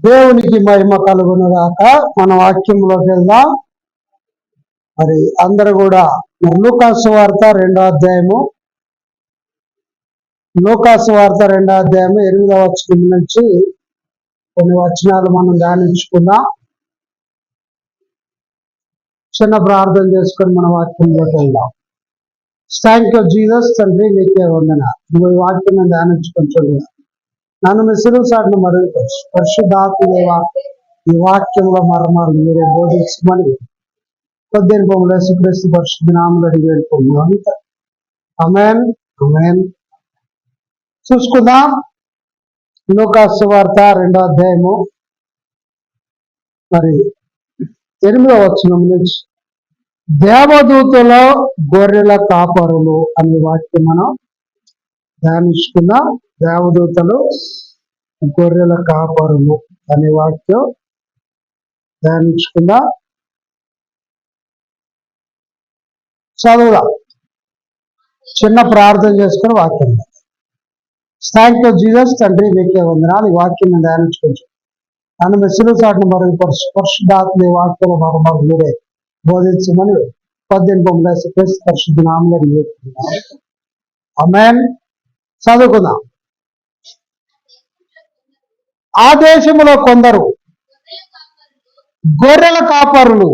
దేవునికి మహిమ కలుగును గాక. మన వాక్యంలోకి వెళ్దాం. మరి అందరూ కూడా లూకాసు వార్త 2వ అధ్యాయము 8వ వచనం నుంచి కొన్ని వచనాలు మనం ధ్యానించుకుందాం. చిన్న ప్రార్థన చేసుకొని మన వాక్యంలోకి వెళ్దాం. Thank you Jesus. తండ్రి నీకే వందన. ఈ వాక్యం ధ్యానించుకుంటున్నా. నన్ను మిసులు సాటిని మరియు పరిశుద్ధాత్మదేవ ఈ వాక్యంలో మరమారు మీరే బోధించమని కొద్దిని పొమ్మలు యేసుక్రీస్తు పరిశుద్ధ నామములో అడిగి వెళ్ళిపోతున్నాను. ఆమేన్ ఆమేన్. చూసుకుందాం. లూకాసు వార్త 2వ అధ్యాయము మరి 8వ వచనం నుంచి దేవదూతలో గొర్రెల కాపరులు అనే వాక్యం మనం ధ్యానించుకుందాం. దేవదూతలు గొర్రెల కాపరులు అనే వాక్యం ధ్యానించుకుందాం. చదువుదాం. చిన్న ప్రార్థన చేసుకుని వాక్యం. Thank you Jesus. తండ్రి నీకే వందనాలు. ఈ వాక్యం ధ్యానించుకోవచ్చు. నన్ను మెస్సులు సాటిని మరియు పరిశుద్ధాత్మ వాక్యం మరొక మీరే బోధించమని 18 పరిశుద్ధ నామములో ఆమేన్. చదువుకుందాం. ఆ దేశములో కొందరు గొర్రెల కాపరులు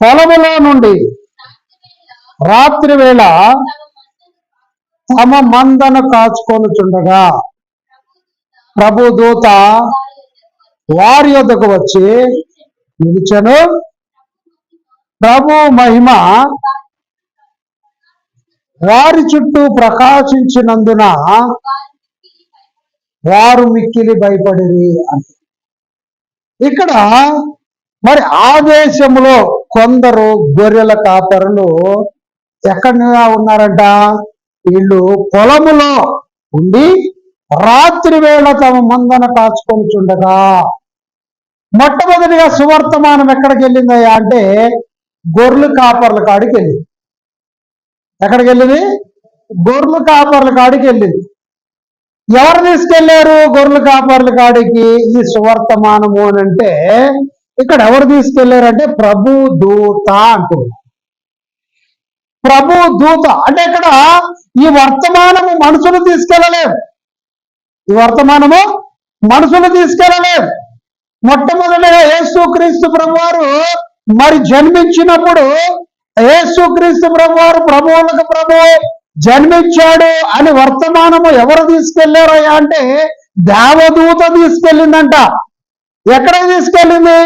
పొలములో నుండి రాత్రి వేళ తమ మందను కాచుకొనుచుండగా ప్రభు దూత వారి యొద్దకు వచ్చి నిలిచెను. ప్రభు మహిమ వారి చుట్టూ ప్రకాశించినందున వారు మిక్కిలి భయపడిరి అంటే ఇక్కడ మరి ఆ దేశంలో కొందరు గొర్రెల కాపరులు ఎక్కడ ఉన్నారంట? వీళ్ళు పొలములో ఉండి రాత్రి వేళ తమ మందన కాచుకొని చుండగా. మొట్టమొదటిగా సువర్తమానం ఎక్కడికి వెళ్ళిందయ్యా అంటే గొర్రెల కాపర్ల కాడికి వెళ్ళింది. ఎక్కడికి వెళ్ళింది? గొర్రెల కాపర్ల కాడికి వెళ్ళింది. ఎవరు తీసుకెళ్లారు గొర్రెల కాపర్ల కాడికి ఈ సువర్తమానము అని అంటే? ఇక్కడ ఎవరు తీసుకెళ్లారంటే ప్రభు దూత అంటున్నారు. ప్రభు దూత అంటే ఇక్కడ ఈ వర్తమానము మనుషులు తీసుకెళ్ళలేదు. ఈ వర్తమానము మనుషులు తీసుకెళ్ళలేదు. మొట్టమొదటిగా యేసుక్రీస్తు ప్రభువారు మరి జన్మించినప్పుడు యేసుక్రీస్తు ప్రభువారు ప్రభువులకు ప్రభు జన్మించాడు అని వర్తమానము ఎవరు తీసుకెళ్లారయ్యా అంటే దేవదూత తీసుకెళ్ళిందంట. ఎక్కడ తీసుకెళ్ళింది?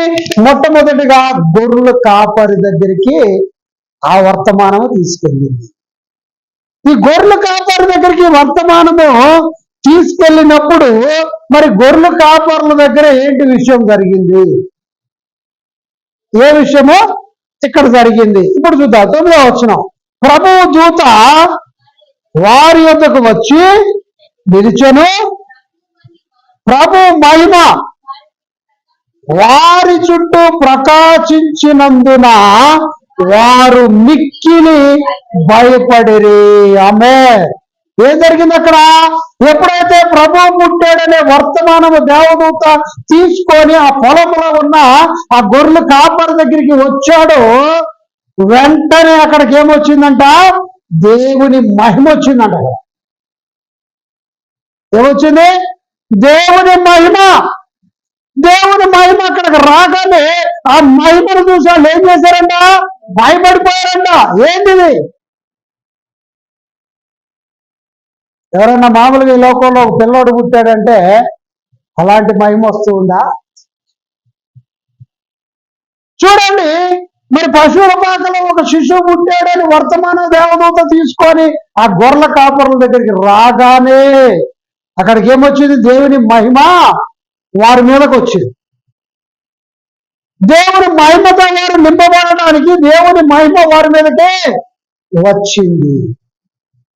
మొట్టమొదటిగా గొర్రెల కాపరి దగ్గరికి ఆ వర్తమానము తీసుకెళ్ళింది. ఈ గొర్రెల కాపరి దగ్గరికి వర్తమానము తీసుకెళ్ళినప్పుడు మరి గొర్రెల కాపర్ల దగ్గర ఏంటి విషయం జరిగింది? ఏ విషయమో ఇక్కడ జరిగింది. ఇప్పుడు చూద్దాం. 9వ వచనం. ప్రభు దూత వారి యొద్దకు వచ్చి నిలిచెను. ప్రభు మహిమ వారి చుట్టూ ప్రకాశించినందున వారు మిక్కిలి భయపడిరి. ఆమేన్. ఏం జరిగింది అక్కడ? ఎప్పుడైతే ప్రభు పుట్టాడనే వర్తమానము దేవదూత తీసుకొని ఆ పొలంలో ఉన్న ఆ గొర్రెల కాపరి దగ్గరికి వచ్చాడో వెంటనే అక్కడికి ఏమొచ్చిందంట? దేవుని మహిమ వచ్చిందంట. ఏమొచ్చింది? దేవుని మహిమ. దేవుని మహిమ అక్కడికి రాగానే ఆ మహిమను చూసి వాళ్ళు ఏం చేశారంట? భయపడిపోయారంట. ఏంటిది? ఎవరన్నా మామూలుగా ఈ లోకంలో ఒక పిల్లోడు పుట్టాడంటే అలాంటి మహిమ వస్తూ ఉందా? చూడండి, మరి పశువుల పాకలో ఒక శిశువు పుట్టాడని వర్తమాన దేవదూత తీసుకొని ఆ గొర్రెల కాపరుల దగ్గరికి రాగానే అక్కడికి ఏమొచ్చింది? దేవుని మహిమ వారి మీదకి వచ్చింది. దేవుని మహిమతో వారు నింపబడడానికి దేవుని మహిమ వారి మీదకే వచ్చింది.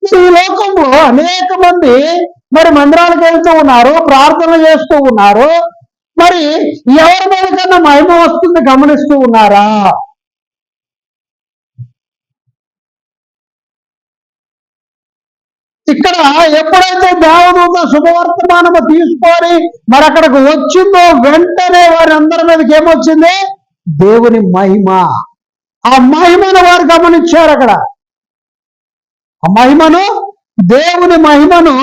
ఈ లోకంలో అనేక మంది మరి మందిరాలకు వెళ్తూ ఉన్నారు, ప్రార్థనలు చేస్తూ ఉన్నారు. మరి ఎవరి మీద కన్నా మహిమ వస్తుంది గమనిస్తూ ఉన్నారా? ఇక్కడ ఎప్పుడైతే దేవదూత శుభవర్తమానము తీసుకొని మరి అక్కడికి వచ్చిందో వెంటనే వారి అందరి మీదకి ఏమొచ్చింది? దేవుని మహిమ. ఆ మహిమను వారు గమనించారు. అక్కడ ఆ మహిమను, దేవుని మహిమను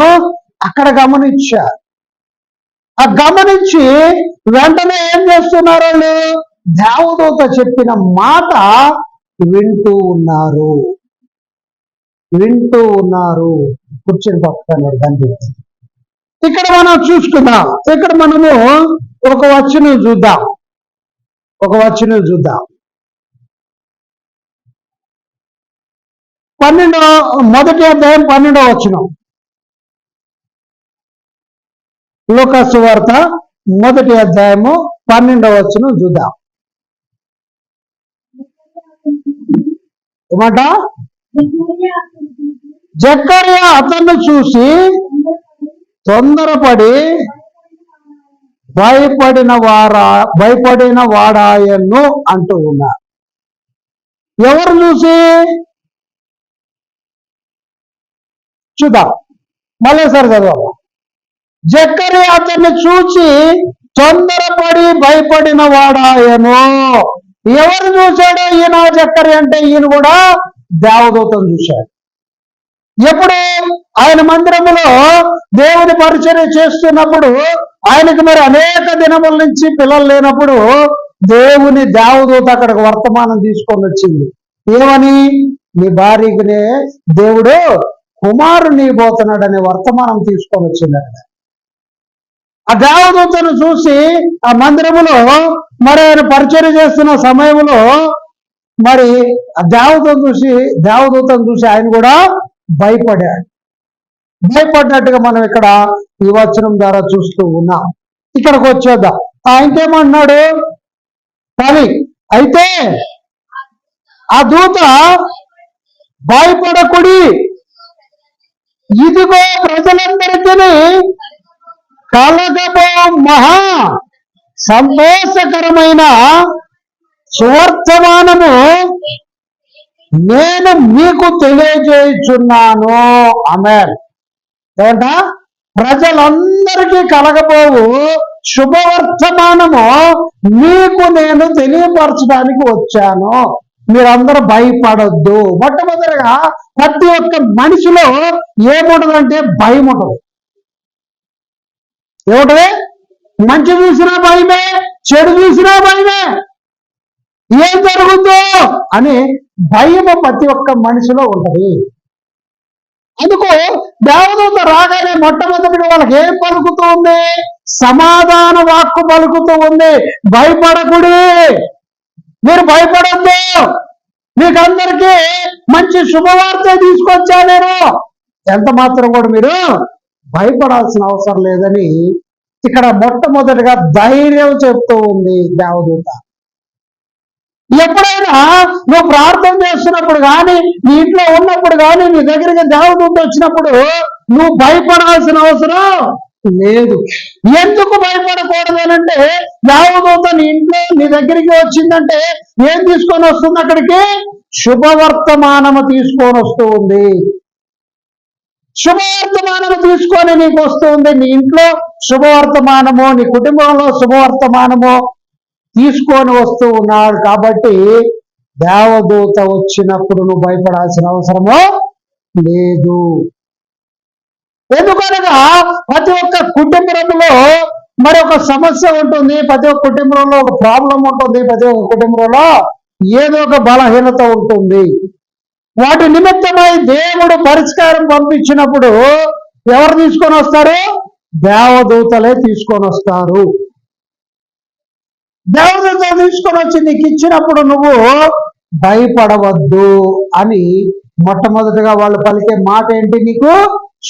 అక్కడ గమనించారు. ఆ గమనించి వెంటనే ఏం చేస్తున్నారు? వాళ్ళు దేవదూత చెప్పిన మాట వింటూ ఉన్నారు. కూర్చొని పక్కన కనిపిస్తుంది. ఇక్కడ మనం చూసుకుందాం. ఇక్కడ మనము ఒక వచనం చూద్దాం. మొదటి అధ్యాయం 12వ వచనం. లూకా సువార్త మొదటి అధ్యాయము 12వ వచనం చూద్దాం. ఏమాట? జకర్యా అతన్ని చూసి తొందరపడి భయపడిన వాడాయను అంటూ ఉన్నారు. ఎవరు చూసి? చూద్దాం, మళ్ళీ సరి చదవాలి. జకర్యా అతన్ని చూసి తొందరపడి భయపడిన వాడాయను. ఎవరు చూశాడో ఈయన? జకర్యా అంటే ఈయన కూడా దేవదూతను చూశాడు. ఎప్పుడు? ఆయన మందిరములో దేవుని పరిచర్య చేస్తున్నప్పుడు, ఆయనకు మరి అనేక దినముల నుంచి పిల్లలు లేనప్పుడు దేవుని దేవదూత అక్కడికి వర్తమానం తీసుకొని వచ్చింది. ఏమని? నీ భార్యకునే దేవుడు కుమారుని పోతున్నాడనే వర్తమానం తీసుకొని వచ్చిందట. ఆ దేవదూతను చూసి ఆ మందిరములో మరి ఆయన పరిచర్య చేస్తున్న సమయంలో మరి ఆ దేవదూతను చూసి ఆయన కూడా భయపడ్డట్టుగా మనం ఇక్కడ ఈ వచనం ద్వారా చూస్తూ ఉన్నాం. ఇక్కడికి వచ్చేద్దాం. ఆయనకేమన్నాడు? కానీ అయితే ఆ దూత భయపడకుడి, ఇదిగో ప్రజలందరికీ కలగబో మహా సంతోషకరమైన సువర్తమానము నేను మీకు తెలియజేయుచున్నాను. ఆమేన్. ఏంట? ప్రజలందరికీ కలగబోవు శుభవర్తమానము మీకు నేను తెలియపరచడానికి వచ్చాను. మీరందరూ భయపడొద్దు. మొట్టమొదటిగా ప్రతి ఒక్క మనిషిలో ఏముంటదంటే భయం ఉంటుంది. ఏముంటది? మంచి చూసినా భయమే, చెడు చూసినా భయమే. ఏం జరుగుతుందో అని భయము ప్రతి ఒక్క మనిషిలో ఉంటది. అందుకు దేవదూత రాగానే మొట్టమొదటిగా వాళ్ళకి ఏం పలుకుతూ ఉంది? సమాధాన వాక్కు పలుకుతూ ఉంది. భయపడకుడి, మీరు భయపడద్దు, మీకందరికీ మంచి శుభవార్త తీసుకొచ్చా నేను, ఎంత మాత్రం కూడా మీరు భయపడాల్సిన అవసరం లేదని ఇక్కడ మొట్టమొదటిగా ధైర్యం చెప్తూ ఉంది దేవదూత. ఎప్పుడైనా నువ్వు ప్రార్థన చేస్తున్నప్పుడు కానీ, నీ ఇంట్లో ఉన్నప్పుడు కానీ, నీ దగ్గరికి దేవదూత వచ్చినప్పుడు నువ్వు భయపడాల్సిన అవసరం లేదు. ఎందుకు భయపడకూడదు అనంటే, దేవదూత నీ ఇంట్లో నీ దగ్గరికి వచ్చిందంటే ఏం తీసుకొని వస్తుంది? అక్కడికి శుభవర్తమానము తీసుకొని వస్తూ ఉంది. శుభవర్తమానము తీసుకొని నీకు వస్తూ ఉంది. నీ ఇంట్లో శుభవర్తమానము, నీ కుటుంబంలో శుభవర్తమానము తీసుకొని వస్తూ ఉన్నాడు. కాబట్టి దేవదూత వచ్చినప్పుడు నువ్వు భయపడాల్సిన అవసరము లేదు. ఎందుకనగా ప్రతి ఒక్క కుటుంబంలో మరి ఒక సమస్య ఉంటుంది, ప్రతి ఒక్క కుటుంబంలో ఒక ప్రాబ్లం ఉంటుంది, ప్రతి ఒక్క కుటుంబంలో ఏదో ఒక బలహీనత ఉంటుంది. వాటి నిమిత్తమై దేవుడు పరిష్కారం పంపించినప్పుడు ఎవరు తీసుకొని వస్తారు? దేవదూతలే తీసుకొని వస్తారు. దేవదూత తీసుకొని వచ్చి నీకు ఇచ్చినప్పుడు నువ్వు భయపడవద్దు అని మొట్టమొదటిగా వాళ్ళు పలికే మాట ఏంటి? నీకు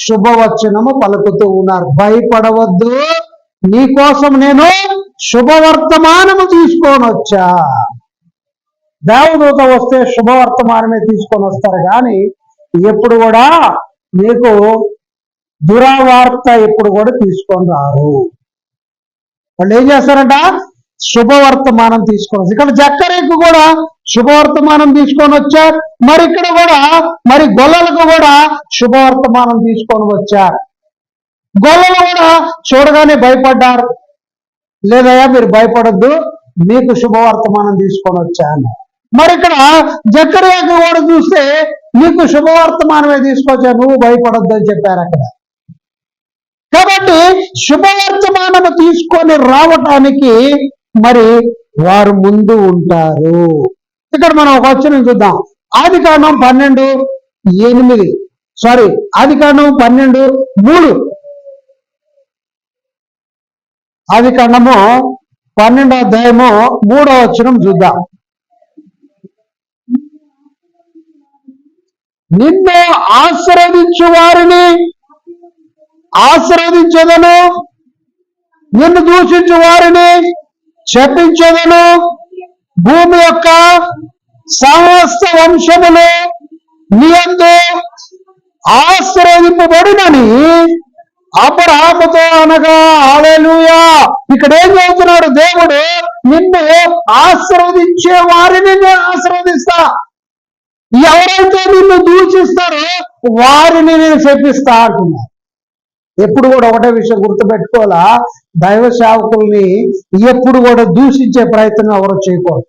శుభవచనము పలుకుతూ ఉన్నారు. భయపడవద్దు, నీకోసం నేను శుభవర్తమానము తీసుకొని వచ్చా. దేవదూత వస్తే శుభవర్తమానమే తీసుకొని వస్తారు, కానీ ఎప్పుడు కూడా నీకు దురావార్త ఎప్పుడు కూడా తీసుకొని రారు. వాళ్ళు ఏం చేస్తారంట? శుభవర్తమానం తీసుకొని వచ్చారు. ఇక్కడ జక్కరేకు కూడా శుభవర్తమానం తీసుకొని వచ్చారు. మరి ఇక్కడ కూడా మరి గొల్లలకు కూడా శుభవర్తమానం తీసుకొని వచ్చారు. గొల్లలు కూడా చూడగానే భయపడ్డారు. లేదయ్యా మీరు భయపడద్దు, మీకు శుభవర్తమానం తీసుకొని వచ్చాను. మరి ఇక్కడ జక్కరేకు కూడా చూస్తే నీకు శుభవర్తమానమే తీసుకొచ్చా, నువ్వు భయపడద్దు అని చెప్పారు అక్కడ. కాబట్టి శుభవర్తమానము తీసుకొని రావటానికి మరి వారు ముందు ఉంటారు. ఇక్కడ మనం ఒక వచనం చూద్దాం. ఆదికాండం 12:8 ఆదికాండం 12:3 ఆదికాండము 12వ అధ్యాయము 3వ వచనం చూద్దాం. నిన్ను ఆశీర్వదించు వారిని ఆశీర్వదించదను, నిన్ను దూషించు వారిని శపించదను. భూమి యొక్క సమస్త వంశములు నీ యందు ఆశీర్వదింపబడునని అబ్రహాముతో అనగా. హల్లెలూయా. ఇక్కడ ఏం చెబుతున్నాడు దేవుడు? నిన్ను ఆశీర్వదించే వారిని నేను ఆశీర్వదిస్తా, ఎవరైతే నిన్ను దూషిస్తారో వారిని నేను శపిస్తా అంటున్నా. ఎప్పుడు కూడా ఒకటే విషయం గుర్తుపెట్టుకోవాలా, దైవ సేవకుల్ని ఎప్పుడు కూడా దూషించే ప్రయత్నం ఎవరు చేయకూడదు.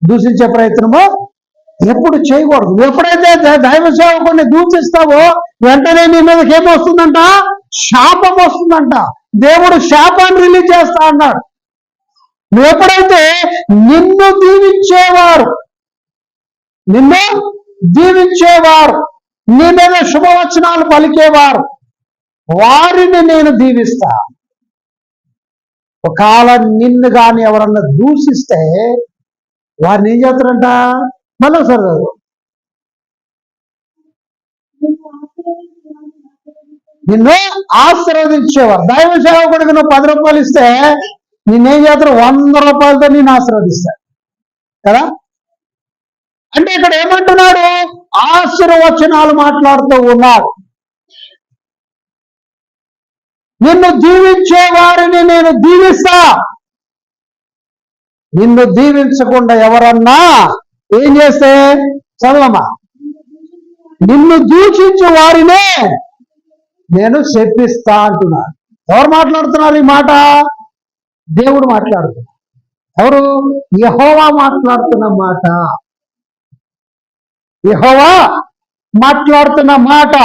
దూషించే ప్రయత్నము ఎప్పుడు చేయకూడదు. ఎప్పుడైతే దైవ సేవకుల్ని దూషిస్తావో వెంటనే నీ మీదకి ఏమొస్తుందంట? శాపం వస్తుందంట. దేవుడు శాపాన్ని రిలీజ్ చేస్తా అన్నాడు. నువ్వు ఎప్పుడైతే నిన్ను దీవించేవారు నీ మీద శుభవచనాలు పలికేవారు వారిని నేను దీవిస్తా. ఒకవేళ నిన్ను కానీ ఎవరన్నా దూషిస్తే వారిని ఏం చేస్తారంట? మళ్ళీ సరే నిన్ను ఆశీర్వదించేవారు. దైవ సేవకుడికి నువ్వు 10 రూపాయలు ఇస్తే నిన్నేం చేస్తారు? 100 రూపాయలతో నేను ఆశీర్వదిస్తాడు కదా. అంటే ఇక్కడ ఏమంటున్నాడు? ఆశీర్వచనాలు మాట్లాడుతూ ఉన్నాడు. నిన్ను దీవించే వారిని నేను దీవిస్తా. నిన్ను దీవించకుండా ఎవరన్నా ఏం చేస్తే చదవమా, నిన్ను దూషించే వారినే నేను శపిస్తా అంటున్నాను. ఎవరు మాట్లాడుతున్నారు ఈ మాట? దేవుడు మాట్లాడుతున్నారు. ఎవరు? యెహోవా మాట్లాడుతున్న మాట. యెహోవా మాట్లాడుతున్న మాట.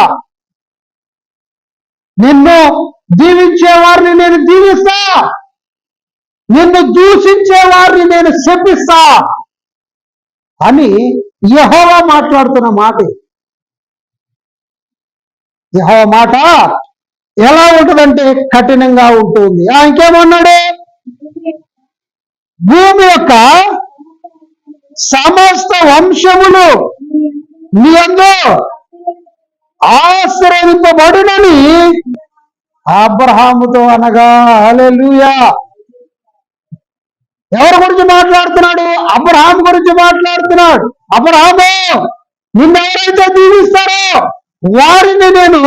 నిన్ను దీవించే వారిని నేను దీవిస్తా, నిన్ను దూషించే వారిని నేను శపిస్తా అని యెహోవా మాట్లాడుతున్న మాట. యెహోవా మాట ఎలా ఉంటుందంటే కఠినంగా ఉంటుంది. ఇంకేమన్నాడు? భూమి యొక్క సమస్త వంశములు నీ యందు ఆశీర్వదింపబడునని అబ్రహాముతో అనగా. హల్లెలూయా. ఎవరి గురించి మాట్లాడుతున్నాడు? అబ్రహాము గురించి మాట్లాడుతున్నాడు. అబ్రహాము, నిన్ను ఎవరైతే దీవిస్తారో వారిని నేను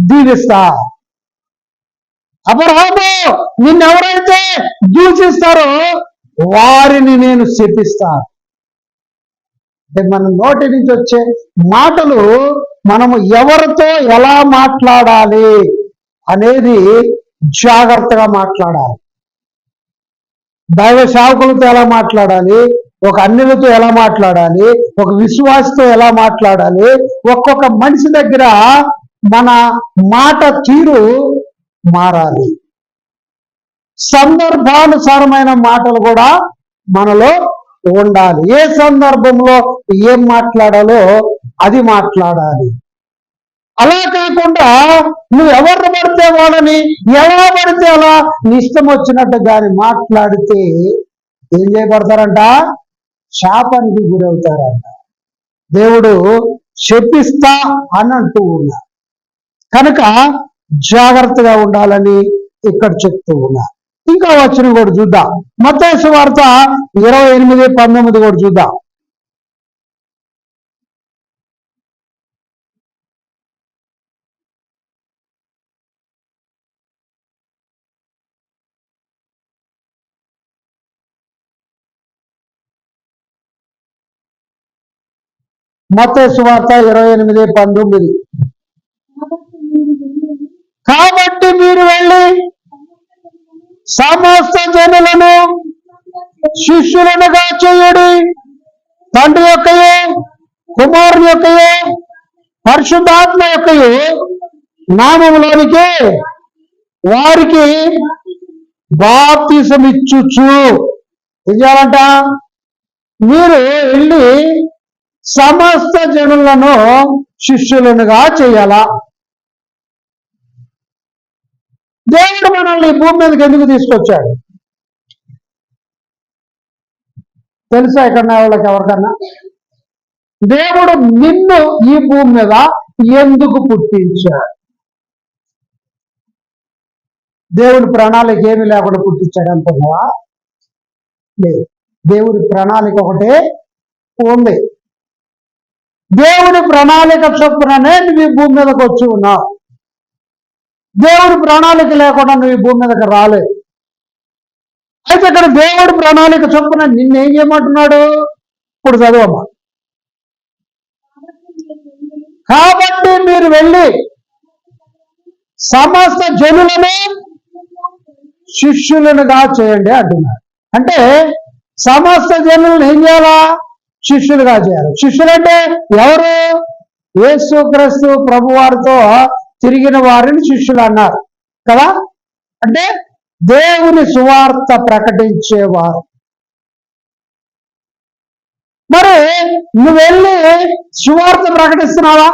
దీవిస్తా. అబ్రహాము, నిన్నెవరైతే దూషిస్తారో వారిని నేను శపిస్తా. అంటే మన నోటి నుంచి వచ్చే మాటలు మనము ఎవరితో ఎలా మాట్లాడాలి అనేది జాగ్రత్తగా మాట్లాడాలి. దైవ సేవకులతో ఎలా మాట్లాడాలి, ఒక అన్యులతో ఎలా మాట్లాడాలి, ఒక విశ్వాసతో ఎలా మాట్లాడాలి, ఒక్కొక్క మనిషి దగ్గర మన మాట తీరు మారాలి. సందర్భానుసారమైన మాటలు కూడా మనలో ఉండాలి. ఏ సందర్భంలో ఏం మాట్లాడాలో అది మాట్లాడాలి. అలా కాకుండా నువ్వు ఎవరిని పడితే వాళ్ళని ఎలా పడితే అలా నీ ఇష్టం వచ్చినట్టు కానీ మాట్లాడితే ఏం చేయబడతారంట? శాపానికి గురవుతారంట. దేవుడు శపిస్తా అని అంటూ ఉన్నా కనుక జాగ్రత్తగా ఉండాలని ఇక్కడ చెప్తూ ఉన్నా. ఇంకా వచనం కూడా చూద్దాం. మత్తయి సువార్త 28:19 కూడా చూద్దాం. మత్తయి సువార్త 28:19. కాబట్టి మీరు వెళ్ళి సమస్త జనులను శిష్యులనుగా చేయుడి, తండ్రి యొక్కయో కుమారుని యొక్కయో పరిశుద్ధాత్మ యొక్కయో నామములోనికి వారికి బాప్తిసమిచ్చుచు. ఏం చేయాలంట? మీరు వెళ్ళి సమస్త జనులను శిష్యులనుగా చేయాలా. దేవుడు మనల్ని ఈ భూమి మీదకి ఎందుకు తీసుకొచ్చాడు తెలుసా? ఇక్కడ వాళ్ళకి ఎవరికన్నా దేవుడు నిన్ను ఈ భూమి మీద ఎందుకు పుట్టించాడు? దేవుడి ప్రణాళిక ఏమి లేకుండా పుట్టించాడు అనుకున్నావా? లేదు. దేవుడి ప్రణాళిక ఒకటే ఉంది. దేవుడి ప్రణాళిక చొప్పుననే నువ్వు ఈ భూమి మీదకి వచ్చి ఉన్నావు. దేవుడి ప్రణాళిక లేకుండా నువ్వు ఈ భూమి మీదకి రాలేదు. అయితే ఇక్కడ దేవుడి ప్రణాళిక చొప్పున నిన్నేం చేయమంటున్నాడు? ఇప్పుడు చదవమ్మా. కాబట్టి మీరు వెళ్ళి సమస్త జనులను శిష్యులనుగా చేయండి అంటున్నాడు. అంటే సమస్త జనులను ఏం చేయాలా? శిష్యులుగా చేయాలి. శిష్యులు అంటే ఎవరు? యేసుక్రీస్తు ప్రభువారితో తిరిగిన వారిని శిష్యులు అన్నారు కదా. అంటే దేవుని సువార్త ప్రకటించేవారు. మరి నువ్వు వెళ్ళి సువార్త ప్రకటిస్తున్నావా?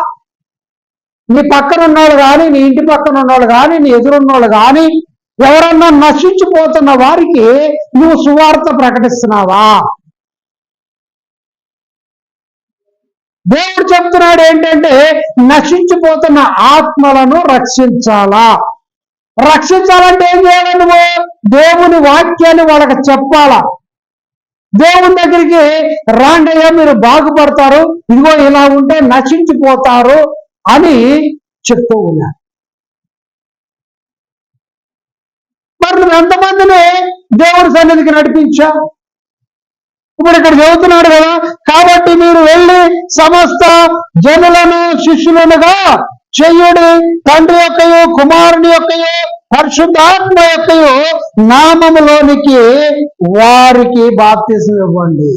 నీ పక్కన ఉన్నోళ్ళు కానీ, నీ ఇంటి పక్కన ఉన్నోళ్ళు కానీ, నీ ఎదురున్నోళ్ళు కానీ ఎవరన్నా నశించిపోతున్న వారికి నువ్వు సువార్త ప్రకటిస్తున్నావా? దేవుడు చెప్తున్నాడు ఏంటంటే నశించిపోతున్న ఆత్మలను రక్షించాలా. రక్షించాలంటే ఏం చేయాలి? నువ్వు దేవుని వాక్యాన్ని వాళ్ళకి చెప్పాలా. దేవుని దగ్గరికి రాండయ్యా మీరు బాగుపడతారు, ఇదిగో ఇలా ఉంటే నశించిపోతారు అని చెప్తూ ఉన్నారు. మరి నువ్వు ఎంతమందిని దేవుడి సన్నిధికి నడిపించా? ఇప్పుడు ఇక్కడ చెబుతున్నాడు కదా, కాబట్టి మీరు వెళ్ళి సమస్త జనులను శిష్యులనుగా చెయ్యుడి, తండ్రి యొక్కయో కుమారుని యొక్కయో పరిశుద్ధాత్మ యొక్కయో నామములోనికి వారికి బాప్తిసం ఇవ్వండి.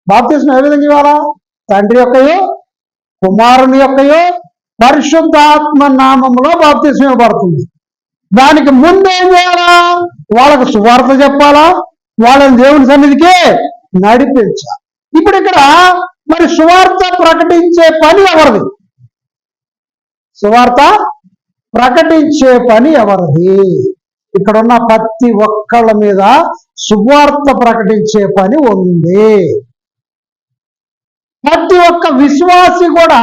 బాప్తిసం ఏ విధంగా ఇవ్వాలా? తండ్రి యొక్కయో కుమారుని యొక్కయో పరిశుద్ధాత్మ నామములో బాప్తిసం ఇవ్వబడుతుంది. దానికి ముందు ఏం చేయాలా? వాళ్ళకు సువార్త చెప్పాలా, వాళ్ళని దేవుని సన్నిధికి నడిపించాలి. ఇప్పుడు ఇక్కడ మరి సువార్త ప్రకటించే పని ఎవరిది? సువార్త ప్రకటించే పని ఎవరిది? ఇక్కడ ఉన్న ప్రతి ఒక్కళ్ళ మీద సువార్త ప్రకటించే పని ఉంది. ప్రతి ఒక్క విశ్వాసి కూడా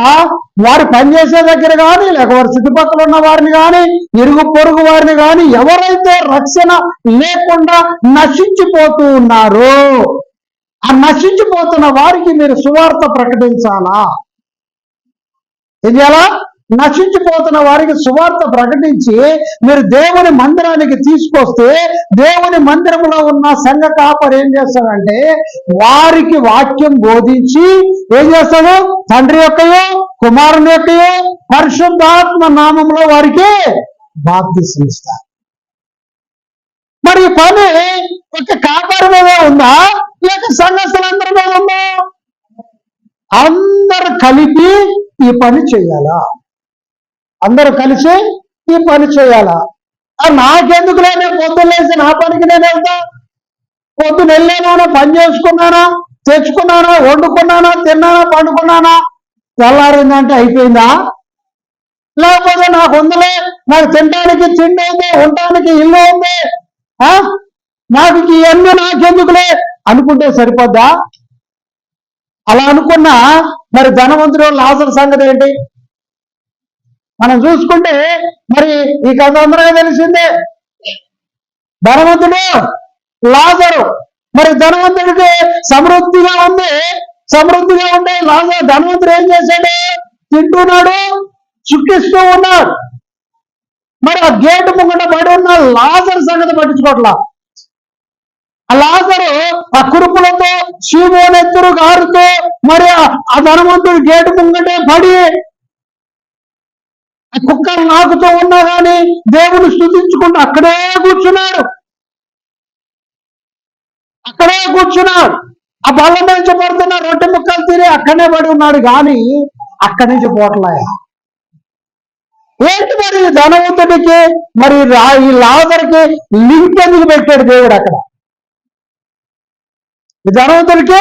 వారు పనిచేసే దగ్గర కానీ, లేక వారి చుట్టుపక్కల ఉన్న వారిని కానీ, ఇరుగు పొరుగు వారిని కానీ ఎవరైతే రక్షణ లేకుండా నశించిపోతూ ఉన్నారో ఆ నశించిపోతున్న వారికి మీరు సువార్త ప్రకటించాలా. ఏం చేయాలా? నశించిపోతున్న వారికి సువార్త ప్రకటించి మీరు దేవుని మందిరానికి తీసుకొస్తే దేవుని మందిరంలో ఉన్న సంఘ కాపరి ఏం చేస్తాడంటే వారికి వాక్యం బోధించి ఏం చేస్తాడు? తండ్రి యొక్కయో కుమారుని యొక్కయో పరిశుద్ధాత్మ నామంలో వారికి బాప్తిసం ఇస్తారు. మరి ఈ పని ఒక కాపరి మీద ఉందా, లేక సంఘస్థులందరి మీద ఉందా? అందరు కలిపి ఈ పని చేయాలా. అందరూ కలిసి ఈ పని చేయాలా. నాకెందుకులే, నేను పొద్దున్న లేచి నా పనికి నేను వెళ్తా. పొద్దున వెళ్ళానా, పని చేసుకున్నానా, తెచ్చుకున్నానా, వండుకున్నానా, తిన్నానా, పండుకున్నానా, తెల్లారిందంటే అయిపోయిందా? లేకపోతే నాకు ఉందిలే, నాకు తినడానికి తిండి ఉంది, ఉండటానికి ఇల్లు ఉంది, నాకు ఇవన్నీ నాకెందుకులే అనుకుంటే సరిపోద్దా? అలా అనుకున్నా మరి ధనవంతుడు లాజరు సంగతి ఏంటి? మనం చూసుకుంటే మరి ఈ కథ అందరికీ తెలిసిందే. ధనవంతుడు లాజరు, మరి ధనవంతుడికి సమృద్ధిగా ఉంది. సమృద్ధిగా ఉండే లాజరు ధనవంతుడు ఏం చేశాడు? తింటున్నాడు, సుఖిస్తూ ఉన్నాడు. మరి ఆ గేటు ముంగట పడి ఉన్న లాజరు సంగతి పట్టించుకోవట్లా. ఆ లాజరు ఆ కురుపులతో సీమోనెత్తురు గారుతో మరి ఆ ధనవంతుడు గేటు ముంగటే పడి ఆ కుక్కలు నాకుతూ ఉన్నా గాని దేవుని స్తుతించుకుంటూ అక్కడే కూర్చున్నాడు. ఆ బల్ల నుంచి పడుతున్న రొట్టె ముక్కలు తిని అక్కడే పడి ఉన్నాడు కానీ అక్కడి నుంచి పోట్లాయ. ఏంటి మరి ధనవంతుడికి మరి ఈ లాజరుకి లింక్ ఎందుకు పెట్టాడు దేవుడు అక్కడ? ఈ ధనవంతుడికి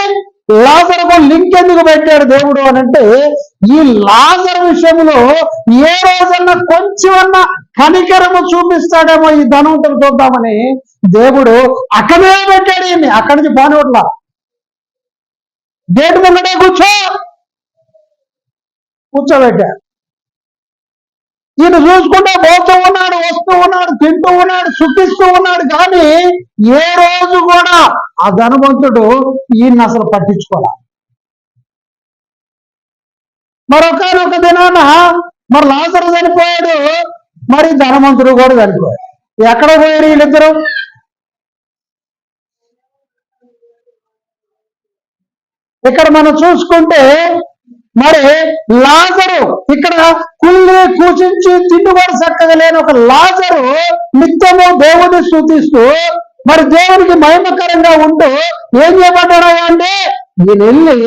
లాజరుకు లింక్ ఎందుకు పెట్టాడు దేవుడు అని అంటే, ఈ లాజరు విషయంలో ఏ రోజన్నా కొంచెమన్నా కనికరము చూపిస్తాడేమో ఈ ధనవంతుడు చూద్దామని దేవుడు అక్కడే పెట్టాడు. అక్కడి నుంచి పానివట్లా గేటు ముంగటే కూర్చోబెట్టాడు. ఈయన చూసుకుంటే పోతూ ఉన్నాడు, వస్తూ ఉన్నాడు, తింటూ ఉన్నాడు, సుఖిస్తూ ఉన్నాడు. కానీ ఏ రోజు కూడా ఆ ధనవంతుడు ఈయన అసలు పట్టించుకోవాలి. మరొకనొక దినాన మరి లాజరు చనిపోయాడు, మరి ధనవంతుడు కూడా చనిపోయాడు. ఎక్కడ పోయారు వీళ్ళిద్దరు? ఇక్కడ మనం చూసుకుంటే మరి లాజరు ఇక్కడ కుళ్ళి కూచించి తిండివాడు చక్కగా లేని ఒక లాజరు నిత్యము దేవుని స్తుతిస్తూ మరి దేవునికి మహిమకరంగా ఉంటూ ఏం చేయబడ్డాడు అంటే, ఈయన వెళ్ళి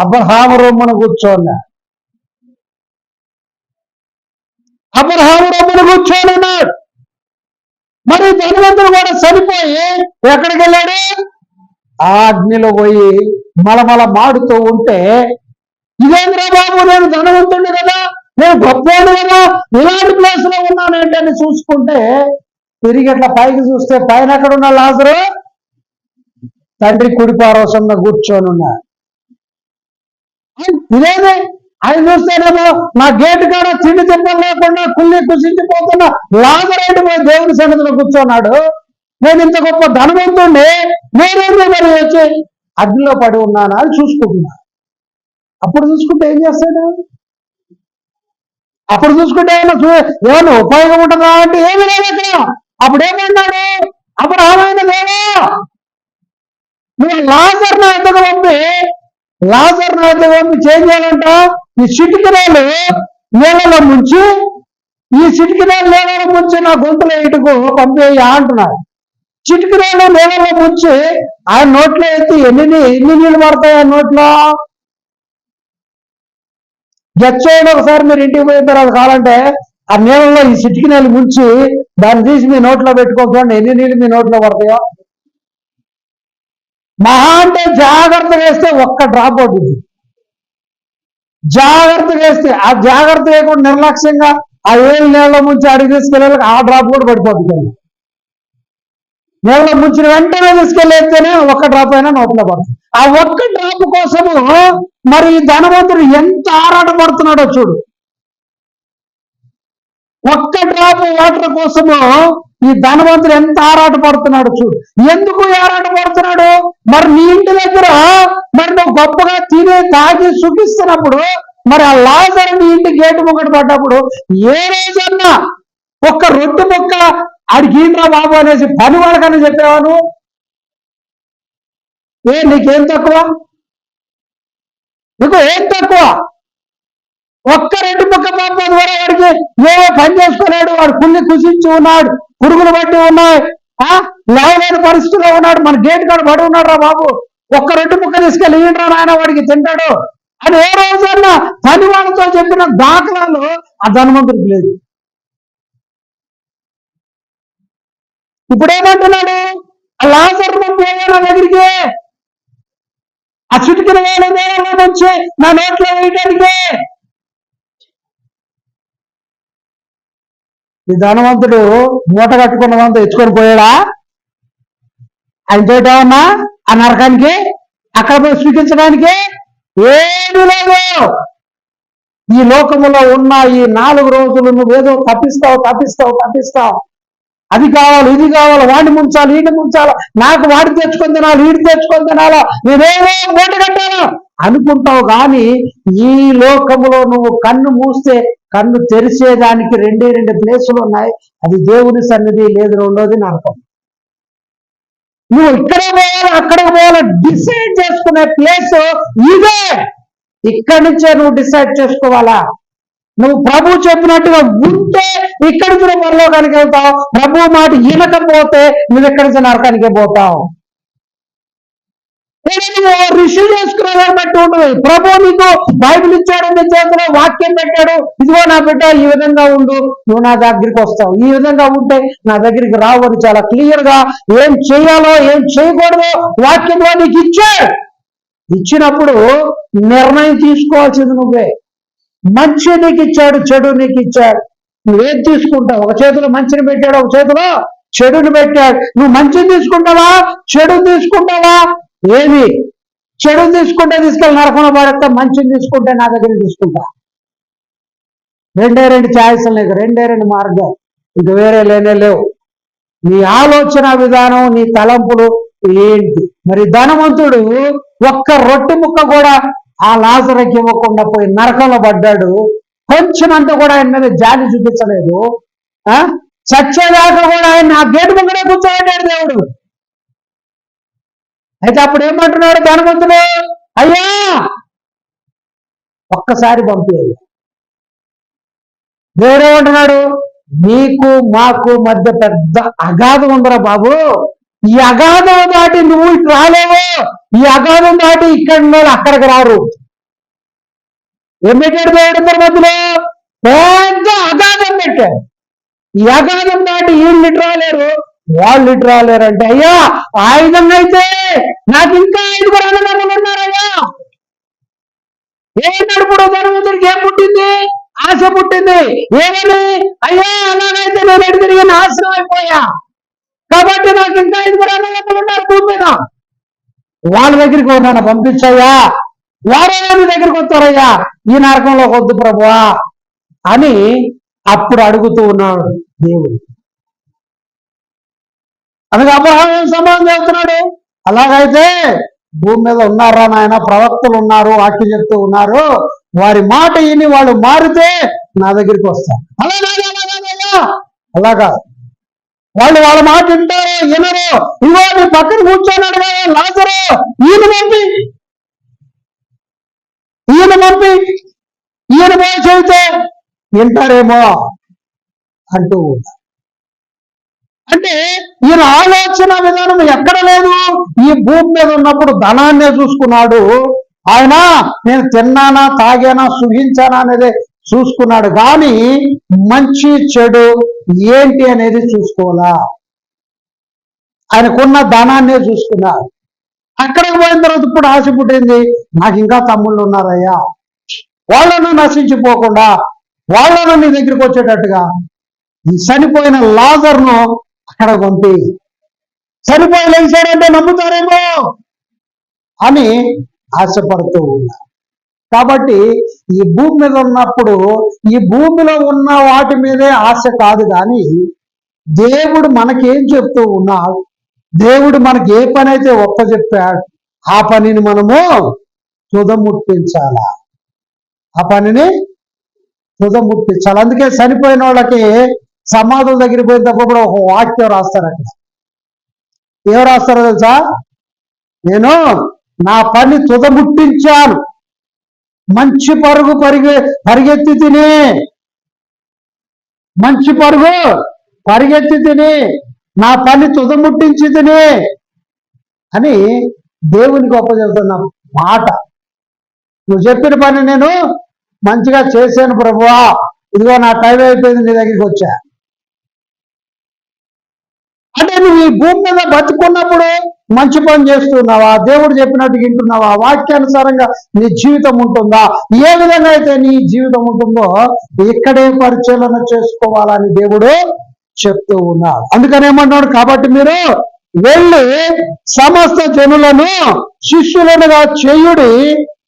అబ్రహాము రొమ్మున కూర్చోన్నా. మరి ధనవంతుడు కూడా చనిపోయి ఎక్కడికి వెళ్ళాడు? ఆ అగ్నిలో పోయి మలమల మాడుతూ ఉంటే, ఇదేంద్రా బాబు, నేను ధనవంతుడిని కదా, నేను గొప్పవాడు కదా, ఇలాంటి ప్లేస్ లో ఉన్నానంటే అని చూసుకుంటే తిరిగి అట్లా పైకి చూస్తే పైన ఎక్కడ ఉన్న లాజరు తండ్రి కుడి పార్శ్వంలో కూర్చొని ఉన్నాడు. ఇదేంటి ఆయన చూస్తేనేమో నా గేటు కాడ తిండి తిప్పలు లేకుండా కుళ్ళి కుసించిపోతున్నా లాజరు ఏంటి పోయి దేవుని సన్నిధిలో కూర్చున్నాడు. నేను ఇంత గొప్ప ధనవంతుడిని, నేనేంటి మరి వచ్చి అగ్నిలో పడి ఉన్నానా అని చూసుకుంటున్నా. అప్పుడు చూసుకుంటే ఏం చేస్తాడు? అప్పుడు చూసుకుంటే ఏమన్నా ఉపయోగం ఉంటుందా అంటే ఏమి లేదు అక్కడ. అప్పుడు ఏమన్నాడు? అబ్రహామైన దేవా, నువ్వు లాజరుని ఎద్దకు పంపి చేంజ్ చేయాలంట. ఈ చిటికినాలు నీళ్ళలో ముంచి నా గొంతులో ఇటుకు పంపేయ అంటున్నాడు. చిటికినాలు నీళ్ళలో ముంచి ఆయన నోట్లో ఎత్తి ఎన్ని నీళ్ళు పడతాయి ఆ నోట్లో? గెచ్చేయండి ఒకసారి, మీరు ఇంటికి పోయిన తర్వాత కావాలంటే ఆ నీళ్ళలో ఈ చిటికి నీళ్ళు ముంచి దాన్ని తీసి మీ నోట్లో పెట్టుకోకండి, ఎన్ని నీళ్ళు మీ నోట్లో పడతాయో. మహా అంటే జాగ్రత్తగా వేస్తే ఒక్క డ్రాప్ అవుతుంది. జాగ్రత్తగా వేస్తే ఆ జాగ్రత్త వేయకుండా నిర్లక్ష్యంగా ఆ ఏళ్ళు నీళ్ళలో ముంచి అడిగి తీసుకెళ్ళాలి, ఆ డ్రాప్ కూడా పడిపోతుంది. నీళ్ళలో ముంచిన వెంటనే తీసుకెళ్ళేస్తేనే ఒక్క డ్రాప్ అయినా నోట్లో పడుతుంది. ఆ ఒక్క డ్రాప్ కోసము మరి ధనవంతుడు ఎంత ఆరాట పడుతున్నాడో చూడు. ఒక్క డ్రాప్ వాటర్ కోసము ఈ ధనవంతుడు ఎంత ఆరాట పడుతున్నాడు చూడు. ఎందుకు ఆరాట పడుతున్నాడు? మరి నీ ఇంటి దగ్గర మరి నువ్వు గొప్పగా తినే తాగి సుఖిస్తున్నప్పుడు, మరి ఆ లాజరు నీ ఇంటి గేటు ముంగట పడ్డప్పుడు ఏ రోజన్నా ఒక్క రొట్టె మొక్క అడిగినరా బాబు అనేసి పని వాళ్ళకని చెప్పేవాను. నీకేం తక్కువ? నీకు ఏం తక్కువ? ఒక్క రెండు ముక్క పాప ద్వారా వాడికి ఏవో పని చేసుకున్నాడు, వాడు కుళ్ళి కుసించి ఉన్నాడు, పురుగులు పట్టి ఉన్నాయి, లేవలేని పరిస్థితిలో ఉన్నాడు, మన గేటు కాడ పడి ఉన్నాడు రా బాబు, ఒక్క రెండు ముక్క తీసుకెళ్ళి ఈయనరా నాయన వాడికి తింటాడు అని ఏ రోజన్నా పని వాళ్ళతో చెప్పిన దాఖలాలు ఆ ధనవంతుడికి లేదు. ఇప్పుడేమంటున్నాడు? ఆ లాజరు పంపేనా దగ్గరికి, ఆ చిటికిన వేల నేలలో నుంచి నా నోట్లో వేయటానికి. ఈ ధనవంతుడు మూట కట్టుకున్నదంతా ఎత్తుకొని పోయాడా? ఆయన తోట ఉన్నా ఆ నరకానికి అక్కడ పోయి సూచించడానికి ఏమీ లేదు. ఈ లోకములో ఉన్న ఈ 4 రోజులు నువ్వేదో తప్పిస్తావు. అది కావాలి, ఇది కావాలి, వాడిని ముంచాలి, వీడిని ముంచాలి, నాకు వాడి తెచ్చుకొని తినాలి, వీడి తెచ్చుకొని తినాలా, నేనేమో మూట కట్టాను అనుకుంటావు. కానీ ఈ లోకములో నువ్వు కన్ను మూస్తే కన్ను తెరిచేదానికి 2 ప్లేసులు ఉన్నాయి. అది దేవుని సన్నిధి, లేదు రెండోది నరకం. నువ్వు ఇక్కడికి పోవాలి అక్కడికి పోవాలి డిసైడ్ చేసుకునే ప్లేస్ ఇదే. ఇక్కడి నుంచే నువ్వు డిసైడ్ చేసుకోవాలా. నువ్వు ప్రభు చెప్పినట్టుగా ఉంటే ఇక్కడి నుంచి నువ్వు పరలోకానికి వెళ్తావు. ప్రభు మాట వినకపోతే నువ్వు ఇక్కడి నుంచి నరకానికి పోతావు. రిసీవ్ చేసుకునేదాన్ని బట్టి ఉంటుంది. ప్రభు నీకు బైబిల్ ఇచ్చాడు, నీ చేతిలో వాక్యం పెట్టాడు, ఇదిగో నా బిడ్డ ఈ విధంగా ఉండు, నువ్వు నా దగ్గరికి వస్తావు, ఈ విధంగా ఉంటే నా దగ్గరికి రావు అని చాలా క్లియర్ గా ఏం చేయాలో ఏం చేయకూడదో వాక్యంలో నీకు ఇచ్చాడు. ఇచ్చినప్పుడు నిర్ణయం తీసుకోవాల్సింది నువ్వే. మంచి నీకు ఇచ్చాడు, చెడు నీకు ఇచ్చాడు, నువ్వేం తీసుకుంటావు? ఒక చేతిలో మంచిని పెట్టాడు, ఒక చేతిలో చెడుని పెట్టాడు. నువ్వు మంచిని తీసుకుంటావా, చెడుని తీసుకుంటావా? ఏది? చెడుని తీసుకుంటే తీసుకెళ్ళి నరకంలో పడేస్తా, మంచిని తీసుకుంటే నా దగ్గర తీసుకుంటా. రెండు ఛాయిస్లు నీకు, రెండు మార్గాలు, ఇంక వేరే లేనే లేవు. నీ ఆలోచన విధానం, నీ తలంపులు ఏంటి? మరి ధనవంతుడు ఒక్క రొట్టె ముక్క కూడా ఆ లాజరుకి ఇవ్వకుండా పోయి నరకంలో పడ్డాడు. కొంచెమంతా కూడా ఆయన మీద జాలి చూపించలేదు. చచ్చేదాకా కూడా ఆయన ఆ గేటు ముంగడే కూర్చోబెట్టాడు దేవుడు. అయితే అప్పుడు ఏమంటున్నాడు ధనవంతుడు? అయ్యా ఒక్కసారి పంపేయాలి. దేవుడు ఏమంటున్నాడు? నీకు మాకు మధ్య పెద్ద అగాధం ఉందిరా బాబు, ఈ అగాధం దాటి నువ్వు ఇటు రాలేవు, ఈ అగాధం దాటి ఇక్కడ అక్కడికి రారు. ఏం పెట్టాడు దేవుడు ఇద్దరి మధ్యలో? పెద్ద అగాధం పెట్టాడు. ఈ అగాధం దాటి వీళ్ళు ఇటు రాలేరు, వాళ్ళు ఇటు రాలేరు. అంటే అయ్యా ఆ విధంగా అయితే నాకు ఇంకా 5 అన్నదమ్ములు ఉన్నారయ్యా. ఏమన్నాడు? ధనవంతుడికి ఏం పుట్టింది? ఆశ పుట్టింది. ఏమని? అయ్యా అలాగైతే నేను ఎటు తిరిగి నాశనం అయిపోయా, కాబట్టి నాకు ఇంకా 5 అన్నదమ్ములు ఉన్నారు భూమి మీద, వాళ్ళ దగ్గరికి ఉన్నాను పంపించయ్యా, వారే నీ దగ్గరికి వస్తారయ్యా, ఈ నరకంలో వద్దు ప్రభువా అని అప్పుడు అడుగుతూ ఉన్నాడు దేవుడు. అందుకే అబ్రహాం సమాధానం చెప్తున్నాడు, అలాగైతే భూమి మీద ఉన్నారా నాయన, ప్రవక్తలు ఉన్నారు, వాక్యం చెప్తూ ఉన్నారు, వారి మాట విని వాళ్ళు మారితే నా దగ్గరికి వస్తారు. అలాగా వాళ్ళు వాళ్ళ మాట వింటారు, వినరు. ఇగో నీ పక్కన కూర్చోన్నాడు కదా లాజరు, ఈయన పంపి ఈయన బాగా చెబితే వింటారేమో అంటూ ఉంటారు. అంటే ఈయన ఆలోచన విధానం ఎక్కడ లేదు. ఈ భూమి మీద ఉన్నప్పుడు ధనాన్నే చూసుకున్నాడు ఆయన. నేను తిన్నానా, తాగానా, సుఖించానా అనేది చూసుకున్నాడు, కానీ మంచి చెడు ఏంటి అనేది చూసుకోవాలా. ఆయనకున్న ధనాన్నే చూసుకున్నాడు. అక్కడికి పోయిన తర్వాత ఇప్పుడు ఆశ పుట్టింది, నాకు ఇంకా తమ్ముళ్ళు ఉన్నారయ్యా, వాళ్ళను నశించిపోకుండా వాళ్ళను నీ దగ్గరికి వచ్చేటట్టుగా ఈ చనిపోయిన లాజర్ను అక్కడ పంపి, చనిపోయి లేచాడంటే నమ్ముతారేమో అని ఆశపడుతూ ఉన్నారు. కాబట్టి ఈ భూమి మీద ఉన్నప్పుడు ఈ భూమిలో ఉన్న వాటి మీదే ఆశ కాదు, కానీ దేవుడు మనకేం చెప్తూ ఉన్నాడు, దేవుడు మనకి ఏ పని అయితే ఒప్పచెప్పాడు ఆ పనిని మనము తుదముట్టించాలా, ఆ పనిని తుదముట్టించాలి. అందుకే చనిపోయిన వాళ్ళకి సమాధుల దగ్గర పోయిన తప్పుడు ఒక వాక్యం రాస్తారు. అక్కడ ఏం రాస్తారో తెలుసా? నేను నా పని తుదముట్టించాను, మంచి పరుగు పరిగెత్తి తిని, మంచి పరుగు పరిగెత్తి తిని, నా పని తుదముట్టించి తిని అని దేవునికి ఒప్పచెప్తున్న మాట. నువ్వు చెప్పిన పని నేను మంచిగా చేశాను ప్రభువా, ఇదిగో నా టైం అయిపోయింది, నీ దగ్గరికి వచ్చా. అంటే నువ్వు ఈ భూమి మీద బతుకున్నప్పుడు మంచి పని చేస్తున్నావా, దేవుడు చెప్పినట్టు వింటున్నావా, వాక్యానుసారంగా నీ జీవితం ఉంటుందా? ఏ విధంగా అయితే నీ జీవితం ఉంటుందో ఇక్కడే పరిశీలన చేసుకోవాలని దేవుడు చెప్తూ ఉన్నాడు. అందుకని ఏమంటున్నాడు? కాబట్టి మీరు వెళ్ళి సమస్త జనులను శిష్యులనుగా చేయుడి,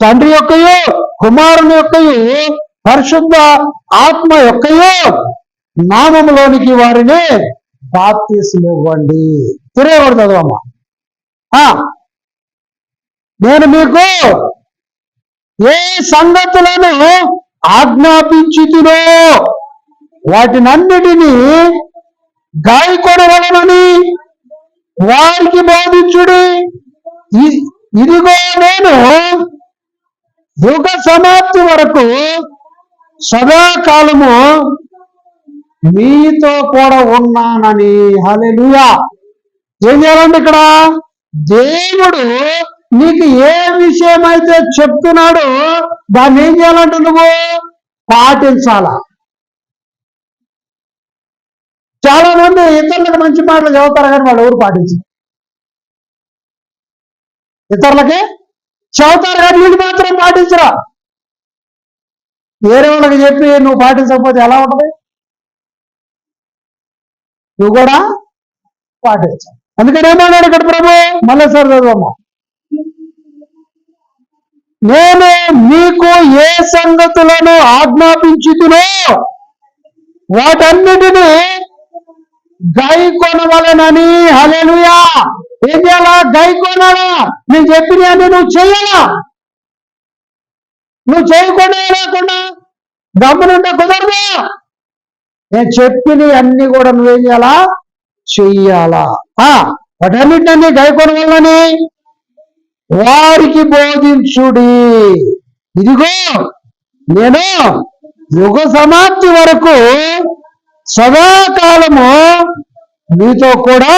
తండ్రి యొక్కయు కుమారుని యొక్కయు పరిశుద్ధ ఆత్మ యొక్కయు నామములోనికి వారిని బాప్తిస్మం ఇవ్వండి. తిరగబడి చదవమ్మా. నేను మీకు ఏ సంగతులను ఆజ్ఞాపించుతునో వాటినన్నిటినీ గాయకొనవలెనని వారికి బోధించుడి. ఇదిగో నేను యుగ సమాప్తి వరకు సదాకాలము మీతో కూడా ఉన్నానని. హల్లెలూయా. ఏం చేయాలండి ఇక్కడ? దేవుడు నీకు ఏ విషయం అయితే చెప్తున్నాడో దాన్ని ఏం చేయాలంటే నువ్వు పాటించాలా. చాలా మంది ఇతరులకు మంచి మాటలు చదువుతారు కానీ వాళ్ళు ఎవరు పాటించరు. ఇతరులకి చదువుతారు కానీ వీళ్ళు మాత్రం పాటించరా. వేరే వాళ్ళకి చెప్పి నువ్వు పాటించకపోతే ఎలా ఉంటుంది? నువ్వు కూడా పాటించాలి. అందుకని ఏమన్నాడు ఇక్కడ ప్రభు? మళ్ళీ సార్ చదువమ్మా. నేను మీకు ఏ సంగతులను ఆజ్ఞాపించుతునో వాటన్నిటినీ గైకొనవలెనని. హల్లెలూయా. ఏం చేయాలా? గైకొనాలా. నేను చెప్పినవన్నీ నువ్వు చెయ్యాలా. నువ్వు చేయకుండా లేకుండా గమ్మునుంటే కుదరదు. నేను చెప్పినవి అన్ని కూడా నువ్వేం చేయాలా? చెయ్యాలా. వాటన్నిటినీ గైకొనవలెనని వారికి బోధించుడి. ఇదిగో నేను యుగ సమాప్తి వరకు సదాకాలము మీతో కూడా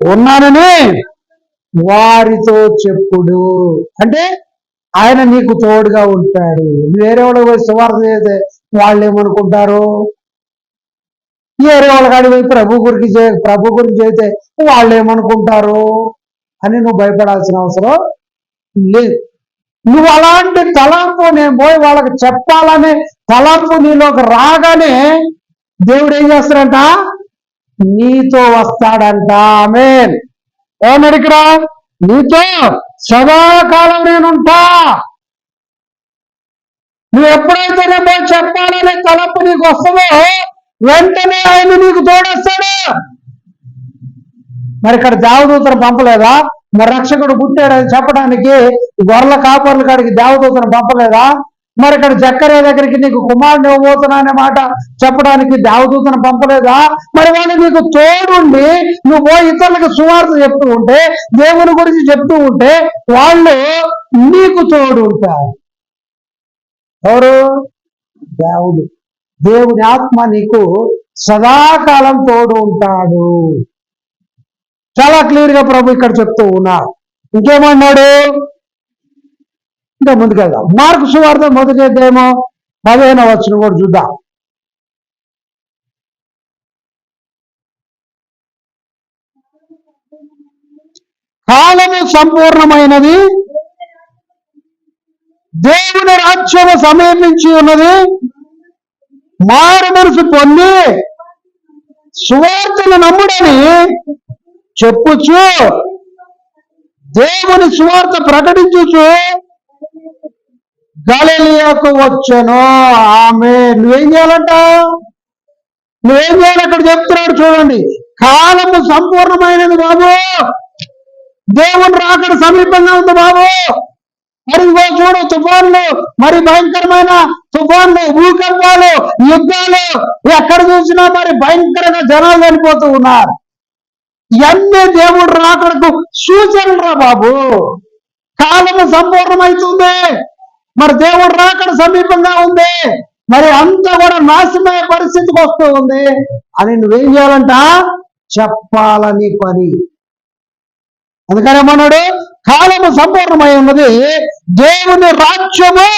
ఉన్నానని వారితో చెప్పుడు. అంటే ఆయన నీకు తోడుగా ఉంటాడు. వేరే వాళ్ళకి పోయి సువార్త చేస్తే వాళ్ళు ఏమనుకుంటారు? వేరే వాళ్ళ కాడికి పోయి ప్రభు గురించి చేస్తే వాళ్ళు ఏమనుకుంటారు అని నువ్వు భయపడాల్సిన అవసరం లేదు. నువ్వు అలాంటి తలంపు నేను పోయి వాళ్ళకి చెప్పాలనే తలంపు నీలోకి రాగానే దేవుడు ఏం చేస్తాడంట? నీతో వస్తాడంట. ఆమేన్. ఏమన్నాడు ఇక్కడ? నీతో సదాకాలం నేనుంటా. నువ్వు ఎప్పుడైతే నేను పోయి చెప్పాలనే తలంపు నీకు వస్తుందో వెంటనే ఆయన నీకు తోడొస్తాడు. మరి ఇక్కడ దేవదూతను పంపలేదా? మరి రక్షకుడు పుట్టాడని చెప్పడానికి గొర్రెల కాపర్ల కాడికి దేవదూతను పంపలేదా? మరి ఇక్కడ జక్కర్య దగ్గరికి నీకు కుమారుని ఇవ్వబోతున్నా అనే మాట చెప్పడానికి దేవదూతను పంపలేదా? మరి వాళ్ళు నీకు తోడుండి నువ్వు పోయి ఇతరులకు సువార్త చెప్తూ ఉంటే, దేవుని గురించి చెప్తూ ఉంటే వాళ్ళు నీకు తోడు ఉంటారు. ఎవరు? దేవుడు. దేవుని ఆత్మ నీకు సదాకాలం తోడు ఉంటాడు. చాలా క్లియర్ గా ప్రభు ఇక్కడ చెప్తూ ఉన్నాడు. ఇంకేమన్నాడు? ఇంకా ముందుకెళ్దాం. మార్కు సువార్త మొదటి అధ్యాయము 15వ వచనం కూడా చూద్దాం. కాలము సంపూర్ణమైనది, దేవుని రాజ్యము సమీపించి ఉన్నది, మారు మనసు పొంది సువార్తను నమ్ముడని చెప్పుచు దేవుని సువార్త ప్రకటించుచు గలిలయకు వచ్చెను. ఆమె. నువ్వేం చేయాలంట? నువ్వేం చేయాలి? అక్కడ చెప్తున్నాడు చూడండి. కాలము సంపూర్ణమైనది బాబు. దేవుని రాకడ సమీపంగా ఉంది బాబు. మరి చూడు, తుఫాన్లు, మరి భయంకరమైన తుఫాన్లు, భూకంపాలు, యుద్ధాలు, ఎక్కడ చూసినా మరి భయంకరంగా జనాలు చనిపోతూ ఉన్నారు. ఇవన్నీ దేవుడు రాకడకు సూచనలు రా బాబు. కాలము సంపూర్ణమవుతుంది. మరి దేవుడు రాకడ సమీపంగా ఉంది. మరి అంతా కూడా నాశనమయ్యే పరిస్థితికి వస్తూ ఉంది అని నువ్వేం చేయాలంట? చెప్పాలని పని. అందుకని ఏమన్నాడు? కాలము సంపూర్ణమై ఉన్నది, దేవుని రాజ్యము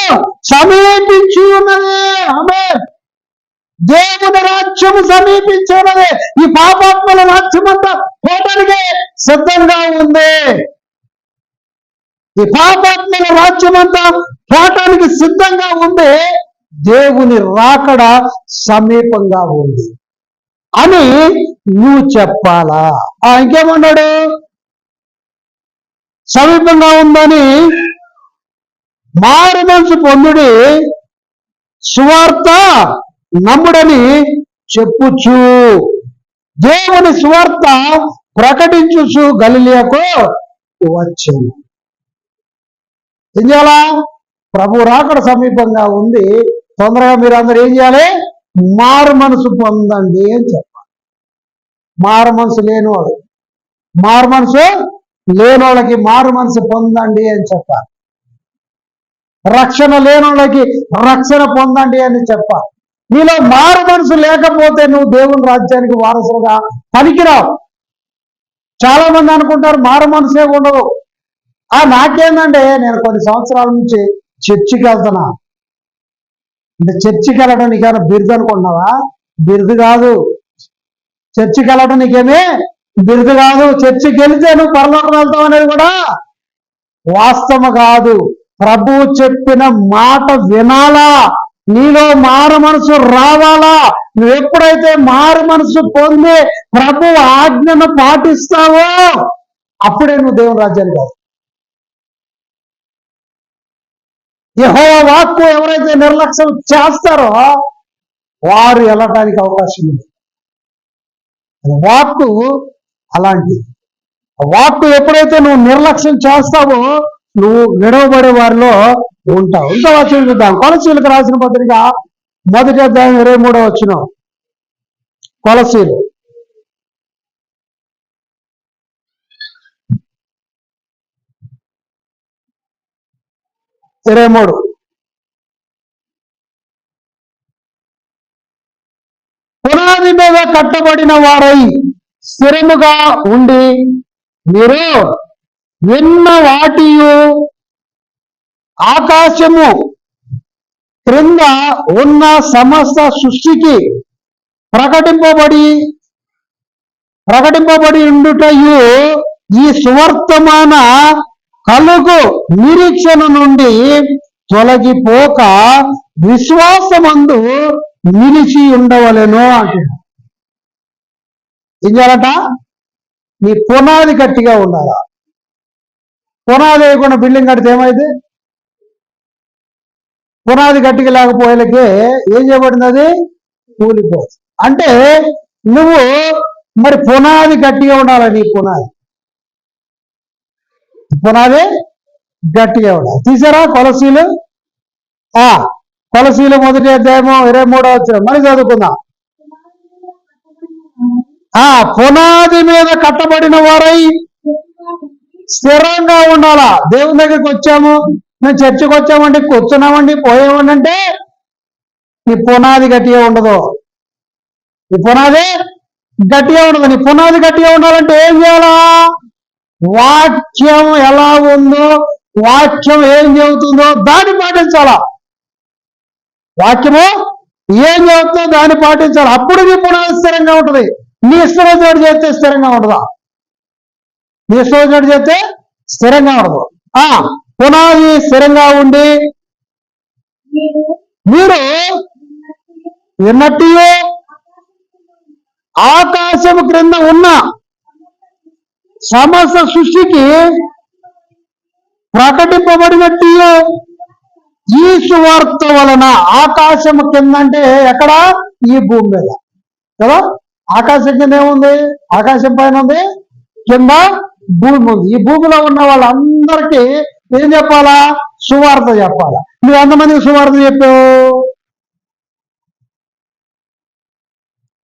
సమీపించి ఉన్నది. ఆమేన్. దేవుని రాజ్యము సమీపించి ఉన్నది. ఈ పాపాత్మల రాజ్యం అంతా పోవడానికి సిద్ధంగా ఉంది. ఈ పాపాత్మల రాజ్యం అంతా పోవటానికి సిద్ధంగా ఉంది. దేవుని రాకడ సమీపంగా ఉంది అని నువ్వు చెప్పాలా. ఇంకేమన్నాడు? సమీపంగా ఉందని మారు మనసు పొందుడి, సువార్త నమ్ముడని చెప్పుచు దేవుని సువార్త ప్రకటించుచు గలిలయకు వచ్చాను. ఏం చేయాలా? ప్రభు రాకడ సమీపంగా ఉంది. తొందరగా మీరు అందరూ ఏం చేయాలి? మారు మనసు పొందండి అని చెప్పాలి. మారు మనసు లేనివాడు, మారు మనసు లేనోళ్ళకి మారు మనసు పొందండి అని చెప్పాలి. రక్షణ లేనోళ్ళకి రక్షణ పొందండి అని చెప్పాలి. నీలో మారు మనసు లేకపోతే నువ్వు దేవుని రాజ్యానికి వారసులుగా పనికిరావు. చాలా మంది అనుకుంటారు మారు మనసే ఉండదు. నాకేందంటే నేను కొన్ని సంవత్సరాల నుంచి చర్చికి వెళ్తున్నా. అంటే చర్చికి వెళ్ళడం నీకేమైనా బిరుదు అనుకుంటున్నావా? బిరుదు కాదు. చర్చికి వెళ్ళడం నీకేమీ బిరుదు కాదు. చర్చికి వెళితే నువ్వు పరలోకం వెళ్తావు అనేది కూడా వాస్తవం కాదు. ప్రభువు చెప్పిన మాట వినాలా, నీలో మారు మనసు రావాలా. నువ్వు ఎప్పుడైతే మారు మనసు పొంది ప్రభు ఆజ్ఞను పాటిస్తావో అప్పుడే నువ్వు దేవుని రాజ్యానికి కాదు. యెహోవా వాక్కు ఎవరైతే నిర్లక్ష్యం చేస్తారో వారు వెళ్ళటానికి అవకాశం ఉంది. వాక్కు అలాంటిది. వాక్కు ఎప్పుడైతే నువ్వు నిర్లక్ష్యం చేస్తావో నువ్వు విడవబడే వారిలో ఉంటావు. ఇంకా వచనం చూద్దాం. కొలసీలకు రాసిన పత్రిక 1వ అధ్యాయం 23వ వచనం. కొలసీలు 23. పునాది మీద కట్టబడిన వారై స్థిరముగా ఉండి మీరు విన్న వాటియు ఆకాశము క్రింద ఉన్న సమస్త సృష్టికి ప్రకటింపబడి ఉండుటయు ఈ సువర్తమాన కలుగు నిరీక్షణ నుండి తొలగిపోక విశ్వాసమందు నిలిచి ఉండవలెను అంటున్నాడు. ఏం చేయాలట? నీ పునాది గట్టిగా ఉండాలా. పునాది వేయకుండా బిల్డింగ్ కడితే ఏమైంది? పునాది గట్టిగా లేకపోయేలకే ఏం చేయబడింది? అది కూలిపోతుంది. అంటే నువ్వు మరి పునాది గట్టిగా ఉండాలి. నీ పునాది గట్టిగా ఉండాలి. తీసారా కొలసీలు? కొలసీలు 1వ అధ్యాయము 23వ వచనం. మరి చదువుకుందాం. పునాది మీద కట్టబడిన వారై స్థిరంగా ఉండాలా. దేవుని దగ్గరికి వచ్చాము, మేము చర్చికి వచ్చామండి, కూర్చున్నామండి, పోయామండి అంటే నీ పునాది గట్టిగా ఉండదు. నీ పునాది గట్టిగా ఉండదు. నీ పునాది గట్టిగా ఉండాలంటే ఏం చేయాలా? వాక్యం ఎలా ఉందో, వాక్యం ఏం చెబుతుందో దాన్ని పాటించాలా. వాక్యము ఏం చెబుతుందో దాన్ని పాటించాలి. అప్పుడు నీ పునాది స్థిరంగా ఉంటుంది. నీ ఇష్టం చేస్తే స్థిరంగా ఉండదా? నీ ఇష్టం చేస్తే స్థిరంగా ఉండదు. పునాది స్థిరంగా ఉండి మీరు విన్నట్టు ఆకాశము క్రింద ఉన్న సమస్త సృష్టికి ప్రకటింపబడినట్టు ఈ సువార్త వలన. ఆకాశము కింద అంటే ఎక్కడ? ఈ భూమి మీద కదా. ఆకాశం కింద ఏముంది? ఆకాశం పైన ఉంది, కింద భూమి ఉంది. ఈ భూమిలో ఉన్న వాళ్ళందరికీ ఏం చెప్పాలా? సువార్త చెప్పాలా. నువ్వు ఎంతమందికి సువార్త చెప్పావు?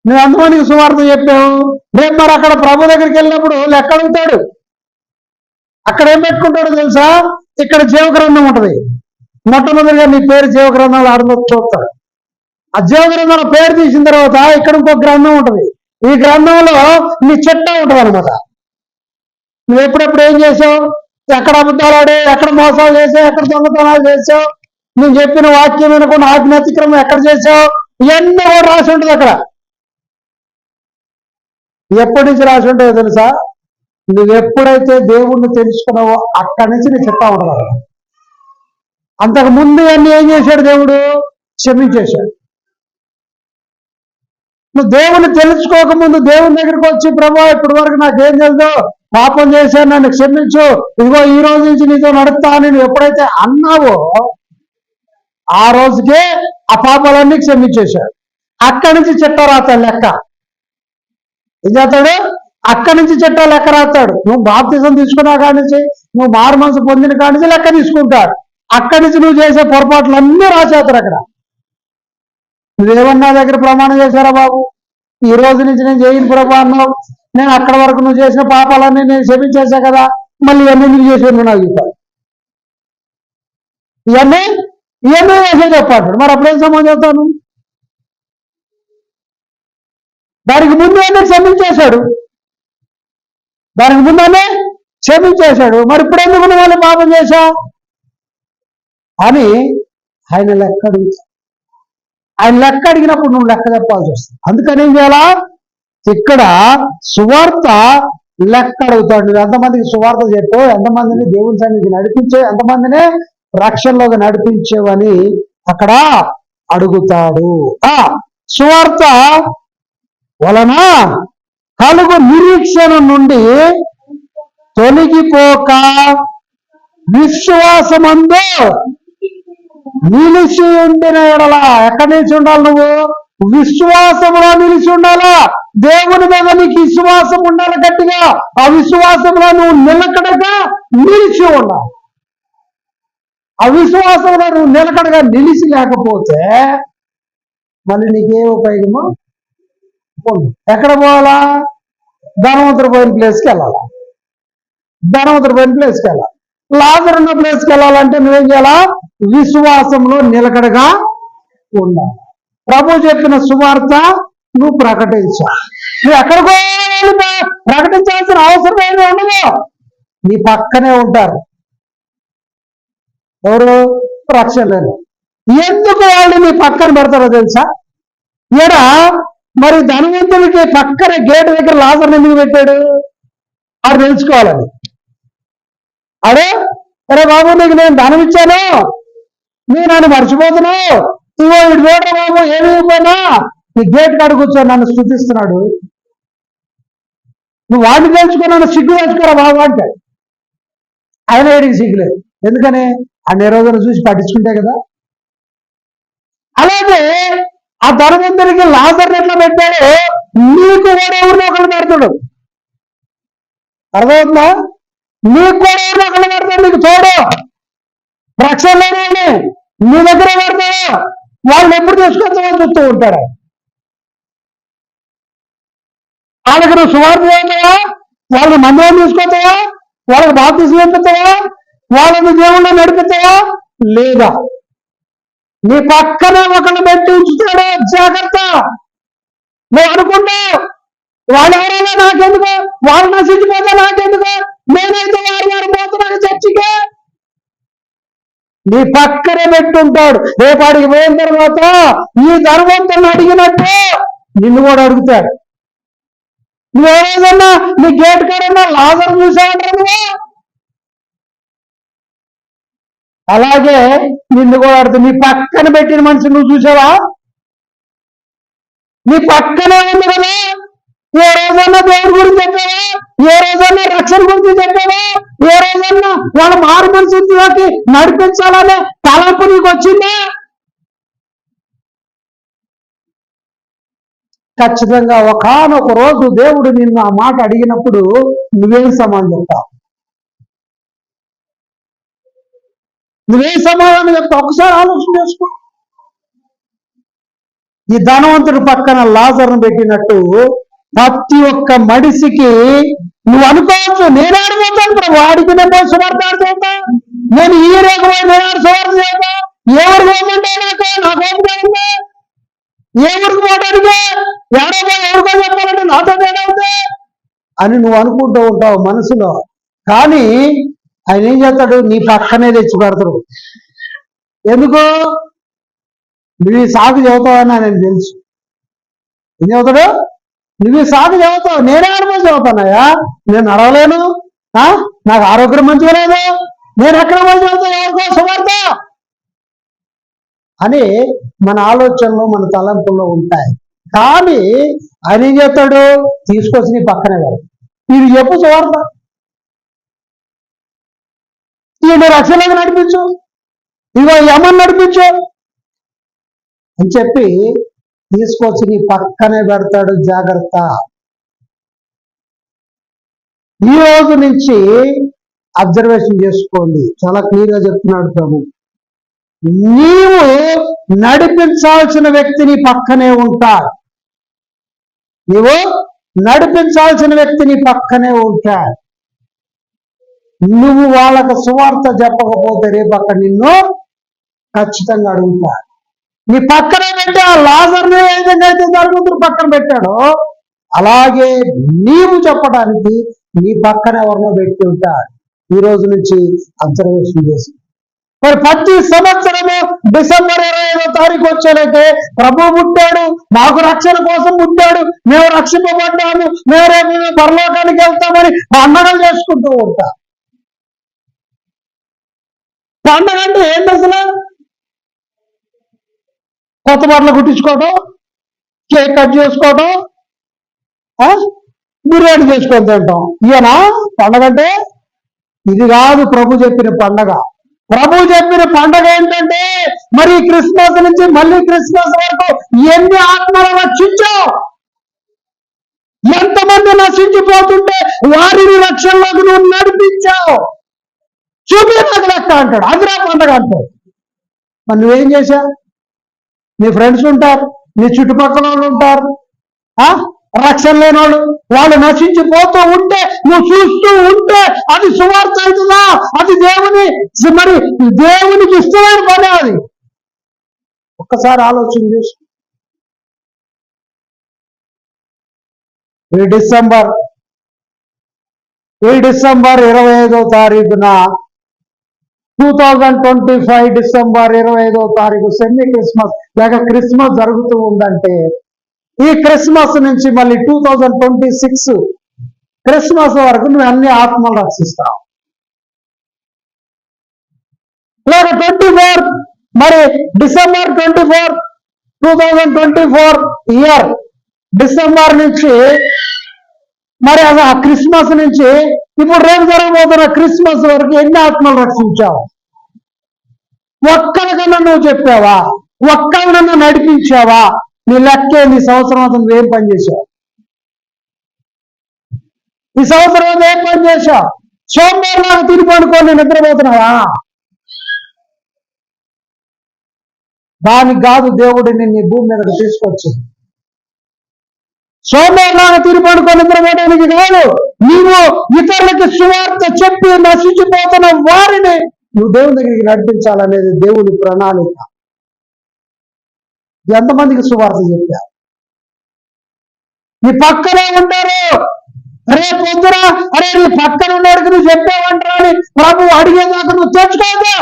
నువ్వు ఎంతమందికి సువార్త చెప్పావు? రేపు మరి అక్కడ ప్రభు దగ్గరికి వెళ్ళినప్పుడు లెక్క అడుగుతాడు. అక్కడ ఏం పెట్టుకుంటాడో తెలుసా? ఇక్కడ జీవగ్రంథం ఉంటుంది. మొట్టమొదటిగా నీ పేరు జీవగ్రంథంలో ఆడుతూ చూస్తాడు. ఆ జీవగ్రంథంలో పేరు తీసిన తర్వాత ఇక్కడ ఇంకో గ్రంథం ఉంటుంది. ఈ గ్రంథంలో నీ చిట్టా ఉంటుంది అనమాట. నువ్వు ఎప్పుడెప్పుడు ఏం చేసావు, ఎక్కడ అబద్ధాలు ఆడే, ఎక్కడ మోసాలు చేసావు, ఎక్కడ దొంగతనాలు చేసావు, నువ్వు చెప్పిన వాక్యం వినకుండా ఆజ్ఞాతిక్రమం ఎక్కడ చేసావు, ఇవన్నీ కూడా రాసి ఉంటుంది అక్కడ. ఎప్పటి నుంచి రాసి ఉంటాయో తెలుసా? నువ్వు ఎప్పుడైతే దేవుణ్ణి తెలుసుకున్నావో అక్కడి నుంచి నీ చిట్టా ఉండదు. అంతకు ముందు అన్ని ఏం చేశాడు? దేవుడు క్షమించేశాడు. నువ్వు దేవుని తెలుసుకోకముందు దేవుని దగ్గరికి వచ్చి ప్రభా ఇప్పటి వరకు నాకేం తెలుసు, పాపం చేశాను, నన్ను క్షమించు, ఇదిగో ఈ రోజు నుంచి నీతో నడుస్తా అని నువ్వు ఎప్పుడైతే అన్నావో ఆ రోజుకే ఆ పాపాలన్నీ క్షమించేశాడు. అక్కడి నుంచి చిట్ట రాస్తాడు లెక్క. ఏం చేస్తాడు? అక్కడి నుంచి చిట్ట లెక్క రాస్తాడు. నువ్వు బాప్తిజం తీసుకున్నా కాడి నుంచి, నువ్వు మారు మనసు పొందిన కాడి నుంచి లెక్క తీసుకుంటాడు. అక్కడి నుంచి నువ్వు చేసే పొరపాట్లు అన్నీ రాసేస్తాడు అక్కడ. నువ్వేమన్నా దగ్గర ప్రమాణం చేశారా బాబు, ఈ రోజు నుంచి నేను చేయను ప్రభా అన్నావు, నేను అక్కడ వరకు నువ్వు చేసిన పాపాలన్నీ నేను క్షమించేసా కదా, మళ్ళీ ఇవన్నీ నువ్వు చేసి నాకు చెప్పాడు. ఇవన్నీ చేసే చెప్పాడు. మరి అప్పుడేం సమాజం చెప్తాను? దానికి ముందే క్షమించేశాడు, దానికి ముందే క్షమించేశాడు. మరి ఇప్పుడు ఎందుకు నువ్వు వాళ్ళు పాపం చేశా అని ఆయన లెక్క అడుగుతాడు. ఆయన లెక్క అడిగినప్పుడు నువ్వు లెక్క చెప్పాల్సి వస్తుంది. అందుకని ఏం చేయాలా? ఇక్కడ సువార్త లెక్క అడుగుతాడు. నువ్వు ఎంతమందికి సువార్త చెప్పావు, ఎంతమందిని దేవుని సన్నిధికి నడిపించావు, ఎంతమందిని రక్షణలోకి నడిపించేవని అక్కడ అడుగుతాడు. సువార్త వలన కలుగు నిరీక్షణ నుండి తొలగిపోక విశ్వాసమందు నిలిచి ఉండిన ఎడల. ఎక్కడ నిలిచి ఉండాలి? నువ్వు విశ్వాసంలో నిలిచి ఉండాలా. దేవుని మీద నీకు విశ్వాసం ఉండాలి గట్టిగా. ఆ విశ్వాసంలో నువ్వు నిలకడగా నిలిచి ఉండాలి. ఆ విశ్వాసంలో నువ్వు నిలకడగా నిలిచి లేకపోతే మళ్ళీ నీకే ఉపయోగము? ఎక్కడ పోవాలా? ధనవంతుడు పోయిన ప్లేస్కి వెళ్ళాలా, ధనవంతుడు పోయిన ప్లేస్కి వెళ్ళాలి. లాజరు ఉన్న ప్లేస్కి వెళ్ళాలంటే నువ్వేం చేయాలా? విశ్వాసంలో నిలకడగా ఉండాలి. ప్రభు చెప్పిన సువార్త నువ్వు ప్రకటించాలి. నువ్వు ఎక్కడికో ప్రకటించాల్సిన అవసరం ఏమీ ఉండదు. నీ పక్కనే ఉంటారు ఎవరు? రక్షణ లేరు. ఎందుకు వాళ్ళు నీ పక్కన పెడతారో తెలుసా? ఈడ మరి ధనవంతుడికి పక్కన గేటు దగ్గర లాజర్ని ఎందుకు పెట్టాడు? అది తెలుసుకోవాలని. అరే బాబు నీకు నేను ధనం ఇచ్చాను, నేను నన్ను మర్చిపోతున్నావు, ఇగో ఇటు చూడరా బాబు ఏమి ఇవ్వనా, నీ గేట్ కాడ కూర్చొని నన్ను స్తుతిస్తున్నాడు, నువ్వు వాడిని తెలుసుకో, నన్ను సిగ్గు తెచ్చుకోరా బాబు అంటే. ఆయన ఏడికి సిగ్గులేదు. ఎందుకని? అన్ని రోజులు చూసి పట్టించుకుంటే కదా. అలాగే ఆ ధనవంతుడికి లాజర్ని ఎట్లా పెట్టాడు, నీకు కూడా ఎవరినో ఒకళ్ళు పెడతాడు. అర్థమవుతుందా? నీకు కూడా ఎవరినో ఒకళ్ళు పెడతాడు. నీకు తోడు రక్షణ లేని నీ దగ్గర పెడతాడు. వాళ్ళని ఎప్పుడు తీసుకొస్తామని చూస్తూ ఉంటాడు. వాళ్ళకి నువ్వు సువార్త చేస్తావా, వాళ్ళని మందిరం తీసుకొస్తావా, వాళ్ళకి బాప్తిసం నేర్పిస్తావా, వాళ్ళని దేవుళ్ళ నడిపిస్తావా? లేదా. నీ పక్కనే ఒకళ్ళు పెట్టి ఉంచుతాడు. జాగ్రత్త. నువ్వు అనుకుంటావు వాళ్ళు ఎవరైనా నాకెందుకు, వాళ్ళు నశించిపోతే నాకెందుకు, నేనైతే వారు పోతున్నాను చర్చికి. నీ పక్కనే పెట్టుంటాడు. రేపాడికి పోయిన తర్వాత ఈ ధనవంతులను అడిగినట్టు నిన్ను కూడా అడుగుతాడు. నువ్వేదన్నా నీ గేట్ కాడన్నా లాజర్ చూసావంటారు నువ్వు, అలాగే నిన్ను కూడా అడుగుతుంది. నీ పక్కన పెట్టిన మనిషి నువ్వు చూసావా? నీ పక్కనే ఉంది కదా. ఏ రోజన్నా దేవుడి గురించి చెప్పావా? ఏ రోజన్నా రక్షణ గురించి చెప్పావా? ఏ రోజన్నా వాళ్ళ మారు మనసులోకి నడిపించాలనే తలంపు నీకు వచ్చిందా? ఖచ్చితంగా ఒకానొక రోజు దేవుడు నిన్ను ఆ మాట అడిగినప్పుడు నువ్వేం సమాధానం చెప్తావు? నువ్వేం సమాధానం చెప్తావు? ఒకసారి ఆలోచన చేసుకో. ఈ ధనవంతుడి పక్కన లాజర్ను పెట్టినట్టు ప్రతి ఒక్క మనిషికి నువ్వు అనుకోవచ్చు, నేను ఆడిపోతాను ప్రభు, వాడికి నేను సువార్త ఆడుతుంటా, నేను ఈ రేఖపోయి నేను సువార్త చేస్తా, ఎవరు పోమంటే నాకు ఓపిక, ఏ ఊరికి పోవడానికి ఎవరో ఎవరికో చెప్పాలంటే నాతో తేడా అని నువ్వు అనుకుంటూ ఉంటావు మనసులో. కానీ ఆయన ఏం చేస్తాడు? నీ పక్కనే తెచ్చి పెడతాడు. ఎందుకు? నువ్వు ఈ సాగు చదువుతావని ఆయన తెలుసు. ఏం చదువుతాడు? నువ్వు ఈ సాగు చదువుతావు, నేనే ఆడమని చదువుతానయ్యా, నేను నడవలేను, నాకు ఆరోగ్యం మంచిగా లేదు, నేను ఎక్కడ పోయి చదువుతాను ఎవరికో సువార్త అని మన ఆలోచనలు మన తలంపుల్లో ఉంటాయి. కానీ ఆయన ఏం చేస్తాడు? తీసుకొచ్చి నీ పక్కనే కాదు, ఇది చెప్పు సువార్త, ఈయన రక్షణగా నడిపించు, ఇగో యమని నడిపించు అని చెప్పి తీసుకొచ్చి నీ పక్కనే పెడతాడు. జాగ్రత్త. ఈ రోజు నుంచి అబ్జర్వేషన్ చేసుకోండి. చాలా క్లియర్ గా చెప్తున్నాడు ప్రభు. నీవు నడిపించాల్సిన వ్యక్తిని పక్కనే ఉంటాడు. నీవు నడిపించాల్సిన వ్యక్తి నీ పక్కనే ఉంటాడు. నువ్వు వాళ్ళకు సువార్త చెప్పకపోతే రేపు అక్కడ నిన్ను ఖచ్చితంగా అడుగుతాడు. నీ పక్కనే పెట్టి ఆ లాజర్ని ఏ విధంగా అయితే ధర్మవంతుడు పక్కన పెట్టాడో అలాగే నీవు చెప్పడానికి నీ పక్కన ఎవరినో పెట్టి ఉంటాడు. ఈ రోజు నుంచి అబ్జర్వేషన్ చేసి మరి ప్రతి సంవత్సరము డిసెంబర్ 25వ తారీఖు వచ్చేలైతే ప్రభు పుట్టాడు, మాకు రక్షణ కోసం పుట్టాడు, మేము రక్షింపబడ్డాము, మేము రేపు పరలోకానికి వెళ్తామని పండగలు చేసుకుంటూ ఉంటాం. పండగ అంటే ఏంటి అసలు? కొత్త బట్టలు కుట్టించుకోవడం, కేక్ కట్ చేసుకోవడం, బిర్యానీ చేసుకొని తింటాం. ఇయనా పండగ అంటే? ఇది కాదు ప్రభు చెప్పిన పండగ. ప్రభు చెప్పిన పండగ ఏంటంటే మరి క్రిస్మస్ నుంచి మళ్ళీ క్రిస్మస్ వరకు ఎన్ని ఆత్మలు రక్షించావు, ఎంతమంది నశించిపోతుంటే వారిని రక్షణలోకి నువ్వు నడిపించావు, చూపి నాకు లెక్క అంటాడు. అదిరా పండగ అంటాడు. మరి నువ్వేం చేశావు? నీ ఫ్రెండ్స్ ఉంటారు, నీ చుట్టుపక్కల వాళ్ళు ఉంటారు, రక్షణ లేని వాళ్ళు నశించిపోతూ ఉంటే నువ్వు చూస్తూ ఉంటే అది సువార్త అవుతుందా? అది దేవునికి ఇష్టమైన పని. అది ఒక్కసారి ఆలోచన చేసి ఈ డిసెంబర్ 25వ తారీఖున 2025 డిసెంబర్ 25వ తారీఖు సెమీ క్రిస్మస్ లేక క్రిస్మస్ జరుగుతూ ఉందంటే ఈ క్రిస్మస్ నుంచి మళ్ళీ 2026 క్రిస్మస్ వరకు నువ్వు అన్ని ఆత్మలు రక్షిస్తావు. లేక 24 మరి డిసెంబర్ 24 2024 ఇయర్ డిసెంబర్ నుంచి మరి ఆ క్రిస్మస్ నుంచి ఇప్పుడు రేపు జరగబోతున్న క్రిస్మస్ వరకు ఎన్ని ఆత్మలు రక్షించావు? ఒక్కరికన్నా నువ్వు చెప్పావా? ఒక్కరినన్నా నడిపించావా? నీ లెక్కేంది? ఈ సంవత్సరం అతను ఏం పని చేశావు? ఈ సంవత్సరం ఏం పని చేశావు? సోమవారం తిరిగి పడుకొని నిద్రపోతున్నావా? దానికి కాదు దేవుడు నిన్ను భూమి మీదకి తీసుకొచ్చింది. సోమవారం తిరిగి పడుకొని నిద్రపోవడానికి కాదు, నీవు ఇతరులకి సువార్త చెప్పి నశించిపోతున్న వారిని నువ్వు దేవుని దగ్గరికి నడిపించాలనేది దేవుడి ప్రణాళిక. ఎంతమందికి సువార్త చెప్పావు? నీ పక్కనే ఉంటారు, రేపు పొద్దున అరే నీ పక్కన ఉన్నవాడికి నువ్వు చెప్పావంటారా అని ప్రభు అడిగేదాకా నువ్వు తెచ్చుకోదా?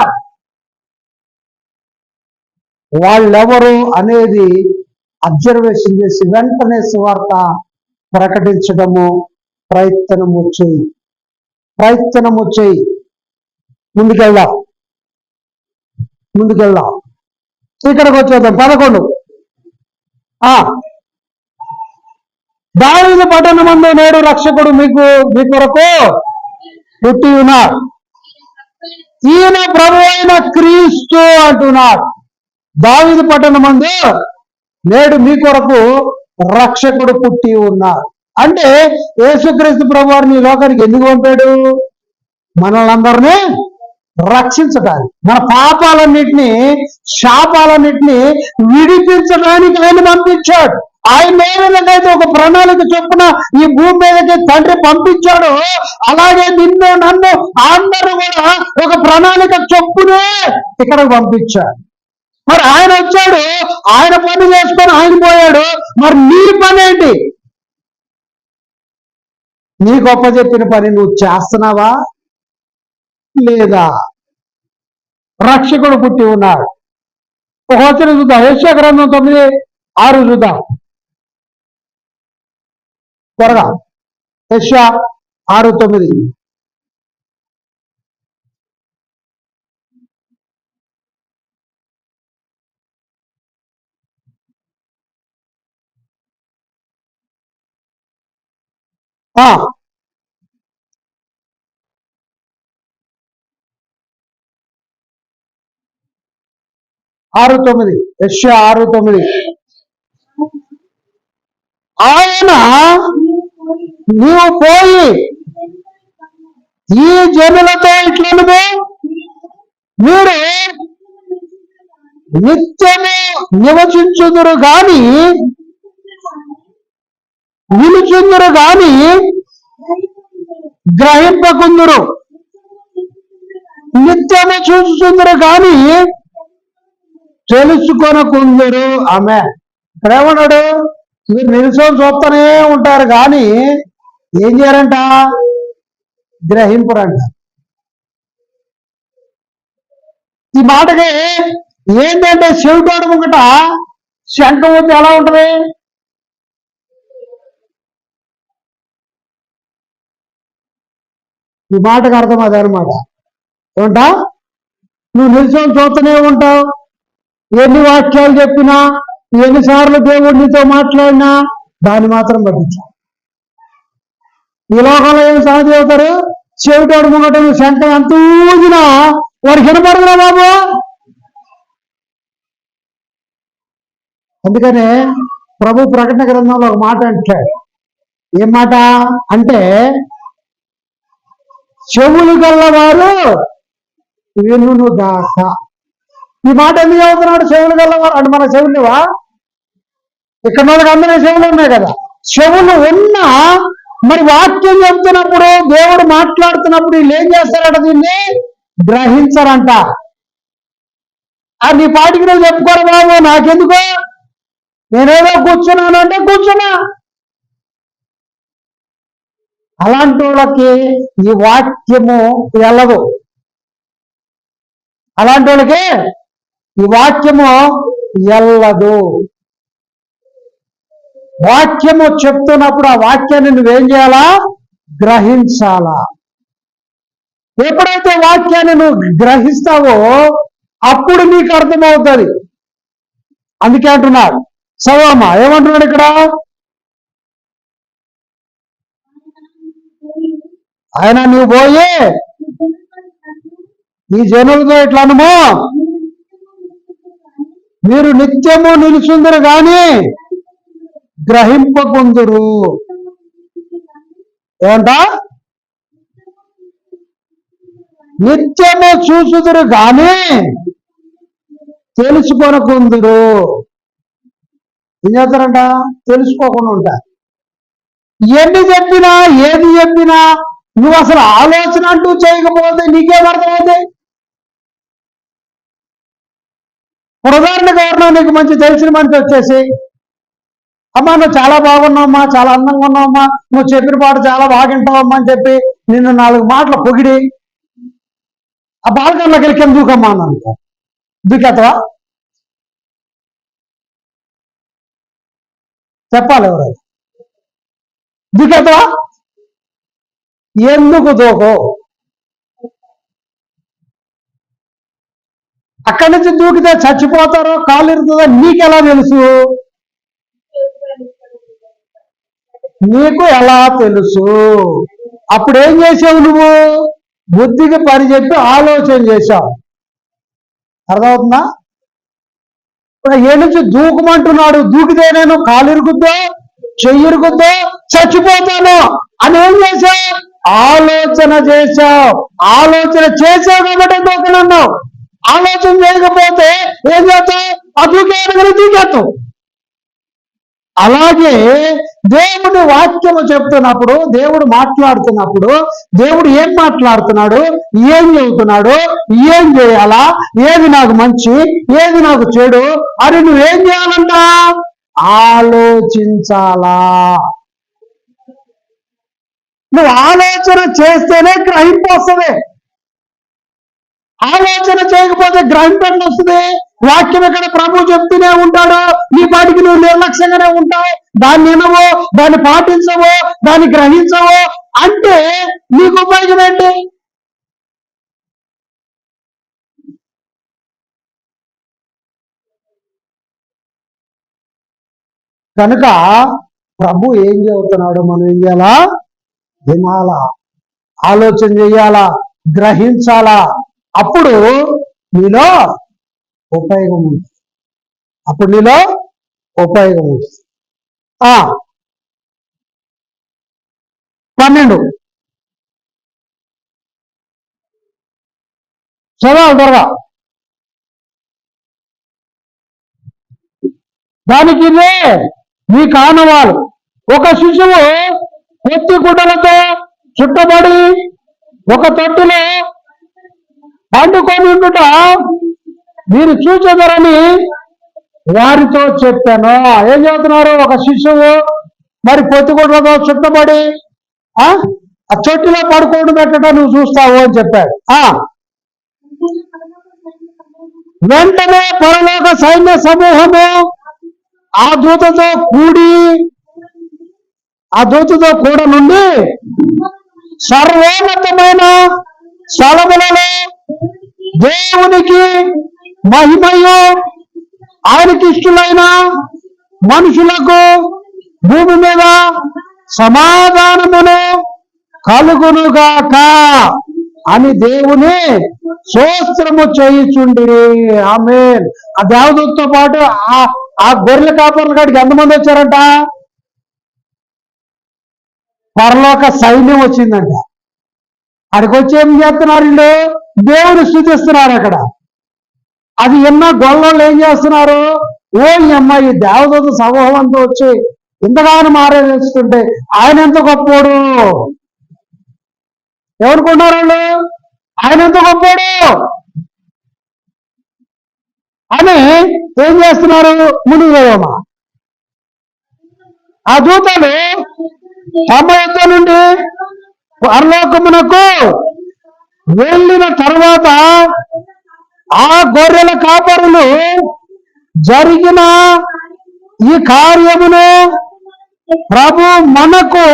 వాళ్ళెవరు అనేది అబ్జర్వేషన్ చేసి వెంటనే సువార్త ప్రకటించడము ప్రయత్నము చేయి. ముందుకెళ్దాం. ఇక్కడికి వచ్చేద్దాం. 11 దావీదు పట్టణమందు నేడు రక్షకుడు మీ కొరకు పుట్టి ఉన్నాడు, ఈయన ప్రభు అయిన క్రీస్తు అంటున్నాడు. దావీదు పట్టణమందు నేడు మీ కొరకు రక్షకుడు పుట్టి ఉన్నాడు అంటే యేసుక్రీస్తు ప్రభు వారిని ఈ లోకానికి ఎందుకు పంపాడు? మనల్ని అందరినీ రక్షించడానికి, మన పాపాలన్నిటినీ శాపాలన్నిటినీ విడిపించడానికి ఆయన పంపించాడు. ఆయన ఏ విధంగా అయితే ఒక ప్రణాళిక చొప్పున ఈ భూమి మీదకి తండ్రి పంపించాడు, అలాగే నిన్ను నన్ను అందరూ కూడా ఒక ప్రణాళిక చొప్పునే ఇక్కడికి పంపించాడు. మరి ఆయన వచ్చాడు, ఆయన పని చేసుకొని ఆయన పోయాడు. మరి నీ పని ఏంటి? నీ గొప్ప చెప్పిన పని నువ్వు చేస్తున్నావా లేదా? రక్షకుడు పుట్టి ఉన్నాడు. ఒక వచనం చూద్దాం. యెషయా గ్రంథం 9:6 చూద్దాం త్వరగా. యెషయా 6:9. యెషయా 6:9. ఆయన నీవు పోయి ఈ జనులతో ఇట్లనుకో, మీరు నిత్యము నివసించుదురు గాని వినుచుందురు గాని గ్రహింపకుందురు, నిత్యము చూచుచుందురు గాని తెలుసుకొనకుందురు. ఆమె ఇక్కడ ఏమన్నాడు? మీరు నిలుచొని చూస్తూనే ఉంటారు కానీ ఏం చేయరంట? గ్రహింపురంట. ఈ మాటకి ఏంటంటే చెవిటోడు ముంగట శంఖం వద్ద ఎలా ఉంటది? ఈ మాటకు అర్థం అదనమాట. ఏమంటా? నువ్వు నిల్చొని చూస్తూనే ఉంటావు, ఎన్ని వాక్యాలు చెప్పినా, ఎన్నిసార్లు దేవుడు నీతో మాట్లాడినా దాన్ని మాత్రం పట్టించు. ఈ లోకంలో ఏమి సాధ్యం అవుతారు? చెవిటోడు ముంగట శంఖం ఎంత ఊదినా వాడికి వినపడదురా బాబు. అందుకనే ప్రభు ప్రకటన గ్రంథంలో ఒక మాట అంటాడు. ఏం మాట అంటే, చెవులు గల్లవారు వినును గాక. ఈ మాట ఎందుకు చదువుతున్నాడు? చెవులు గల్లవారు అంటే మన చెవులువా? ఇక్కడ వాళ్ళకి అందరూ చెవులు ఉన్నాయి కదా. చెవులు ఉన్నా మరి వాక్యం చెప్తున్నప్పుడు, దేవుడు మాట్లాడుతున్నప్పుడు వీళ్ళు ఏం చేస్తారట? దీన్ని గ్రహించరంట. నీ పాటికి నువ్వు చెప్పుకోరు బాబు, నాకెందుకు, నేనేదో కూర్చున్నాను అంటే కూర్చున్నా. అలాంటి వాళ్ళకి ఈ వాక్యము వెళ్ళదు. అలాంటి వాళ్ళకి ఈ వాక్యము వెళ్ళదు. వాక్యము చెప్తున్నప్పుడు ఆ వాక్యాన్ని నువ్వేం చేయాలా? గ్రహించాలా. ఎప్పుడైతే వాక్యాన్ని నువ్వు గ్రహిస్తావో అప్పుడు నీకు అర్థమవుతుంది. అందుకే అంటున్నాడు చదవమ్మా, ఏమంటున్నాడు ఇక్కడ? ఆయన నువ్వు పోయి ఈ జనులతో ఇట్లా అనుమో, మీరు నిత్యము నిలుచుందరు గాని గ్రహింపకుందురు. ఏమంట? నిత్యము చూసుదురు గాని తెలుసుకొనకుందురు. ఏం చేస్తారంట? తెలుసుకోకుండా ఉంటారు. ఎన్ని చెప్పినా, ఏది చెప్పినా నువ్వు అసలు ఆలోచన అంటూ చేయకపోతే నీకేమర్థమవుతుంది? ఉదాహరణకు ఎవరినో నీకు మంచి తెలిసిన మనిషి వచ్చేసి, అమ్మా నువ్వు చాలా బాగున్నావమ్మా, చాలా అందంగా ఉన్నావమ్మా, నువ్వు చెప్పిన పాట చాలా బాగుంటావమ్మా అని చెప్పి నిన్ను 4 మాటలు పొగిడి ఆ బాల్కన్లోకి వెళ్ళి కింద దూకమ్మా అన్నాను. దూకేతవా? చెప్పాలి ఎవరైనా. దూకేతవా? ఎందుకు దూకో? అక్కడి నుంచి దూకితే చచ్చిపోతారో కాలు ఇరుతుందో నీకెలా తెలుసు? నీకు ఎలా తెలుసు? అప్పుడు ఏం చేసావు? నువ్వు బుద్ధికి పని చెప్పి ఆలోచన చేశావు. అర్థమవుతుందా? ఏ నుంచి దూకమంటున్నాడు. దూకితే నేను కాలు ఇరుగుద్దో, చెయ్యి ఇరుగుద్దో, చచ్చిపోతాను అని ఏం చేశావు? ఆలోచన చేశావు. ఆలోచన చేసావు కాబట్టి దూకనన్నావు. ఆలోచన చేయకపోతే ఏం చేస్తావు? ఆ దూకేయడం దూకేస్తావు. అలాగే దేవుడు వాక్యము చెప్తున్నప్పుడు, దేవుడు మాట్లాడుతున్నప్పుడు, దేవుడు ఏం మాట్లాడుతున్నాడు, ఏం చెబుతున్నాడు, ఏం చేయాలా, ఏది నాకు మంచి, ఏది నాకు చెడు అని నువ్వేం చేయాలంట? ఆలోచించాలా. నువ్వు ఆలోచన చేస్తేనే గ్రహింపు వస్తుంది. ఆలోచన చేయకపోతే గ్రహింపు ఎట్లా వస్తుంది? వాక్యం ఇక్కడ ప్రభు చెప్తూనే ఉంటాడు, నీ పాటికి నువ్వు నిర్లక్ష్యంగానే ఉంటావు, దాన్ని వినవో, దాన్ని పాటించవో, దాన్ని గ్రహించవో అంటే నీకు ఉపయోగం ఏంటి? కనుక ప్రభు ఏం చెబుతున్నాడో మనం ఏం చేయాలా? వినాలా, ఆలోచన చేయాలా, గ్రహించాలా. అప్పుడు నీలో ఉపయోగం ఉంటుంది. అప్పుడు నీలో ఉపయోగం ఉంటుంది. 12 చదవాలి త్వరగా. దానికి నీ కానవాలు ఒక శిశువు పొత్తి గుడ్డలతో చుట్టబడి ఒక తొట్టులో పండుకొని ఉండుట మీరు చూచెదరని వారితో చెప్పాను. ఏం చెబుతున్నారు? ఒక శిశువు మరి పొత్తిగుడ్డలతో చుట్టబడి ఆ చొట్టిలో పడుకోవడం పెట్టడం నువ్వు చూస్తావు అని చెప్పాడు. వెంటనే పరలోక సైన్య సమూహము ఆ దూతతో కూడా నుండి సర్వోన్నతమైన స్థలములలో దేవునికి మహిమయు ఆయనకి ఇష్టలైన మనుషులకు భూమి మీద సమాధానమును కలుగునుగాక అని దేవుని స్తోత్రము చేయుచుండిరి. ఆమేన్. ఆ దేవదూతతో పాటు ఆ గొర్రెల కాపర్ల కాడికి ఎంతమంది వచ్చారంట? పరలోక సైన్యం వచ్చిందంట. అక్కడికి వచ్చి ఏం చేస్తున్నారు? వీళ్ళు దేవుని స్తుతిస్తున్నారు. అక్కడ అది ఎన్నో గొల్లలు ఏం చేస్తున్నారు? ఓ అమ్మ, ఈ దేవదూత సమూహం అంతా వచ్చి ఇంతగానో మారేస్తుంటే ఆయన ఎంత గొప్పోడు, ఎవరుకున్నారు వాళ్ళు? ఆయన ఎంత గొప్పోడు అని ఏం చేస్తున్నారు? మునిగిపోయామా? ఆ దూతలు తమ యొద్ద నుండి పరలోకమునకు వెళ్ళిన తర్వాత ఆ గొర్రెల కాపరులు జరిగిన ఈ కార్యమును ప్రభు మనకు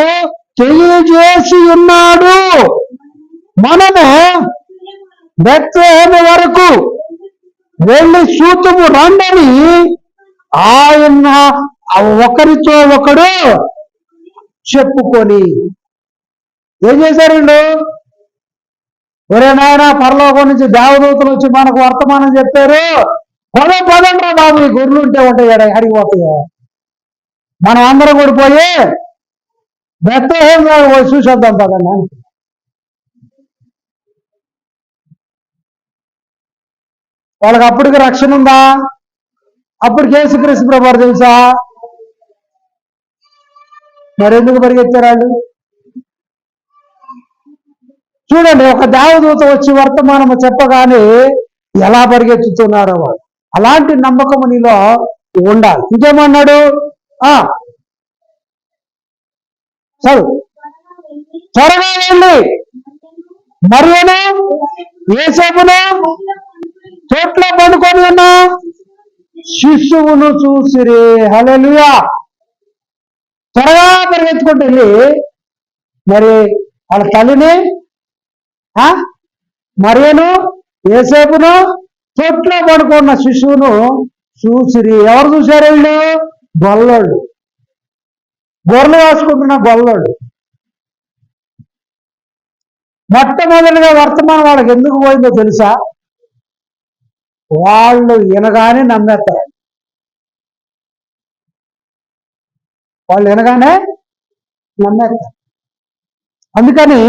తెలియజేసి ఉన్నాడు. మనము బెత్లెహేము వరకు వెళ్ళి చూతుము రండని ఆయన ఒకరితో ఒకడు చెప్పుకొని ఏం చేశారండు? ఒరే నాయన, పరలోకం నుంచి దేవదూతలు వచ్చి మనకు వర్తమానం చెప్పారు, పదండ్రా బాబు, ఈ గొర్రెలు ఉంటే ఉంటాయి, అడిగిపోతాయి. మనం అందరం కూడా పోయి బెత్లెహేము చూసేద్దాం పదండి. వాళ్ళకి అప్పటికి రక్షణ ఉందా? అప్పటికి యేసుక్రీస్తు ప్రభువారు తెలుసా? మరెందుకు పరిగెత్తారు వాళ్ళు? చూడండి, ఒక దేవదూత వచ్చి వర్తమానము చెప్పగానే ఎలా పరిగెత్తుతున్నారో వాళ్ళు. అలాంటి నమ్మకము నీలో ఉండాలి. ఇంకేమన్నాడు? చదువు. త్వరగా వెళ్ళి మరియను యోసేపును తోట్లో పండుకొని ఉన్న శిశువును చూసిరి. హల్లెలూయా. త్వరగా పరిగెత్తుకుంటూ వెళ్ళి మరి వాళ్ళ తల్లిని, మరియను యోసేపును తోట్లో పడుకున్న శిశువును చూసిరి. ఎవరు చూశారు? వీళ్ళు గొల్లోళ్ళు, గొర్రెలు వేసుకుంటున్న గొల్లోళ్ళు. మొట్టమొదటిగా వర్తమానం వాళ్ళకి ఎందుకు పోయిందో తెలుసా? వాళ్ళు వినగానే నమ్మేస్తారు. వాళ్ళు వినగానే నమ్మేస్తారు. అందుకని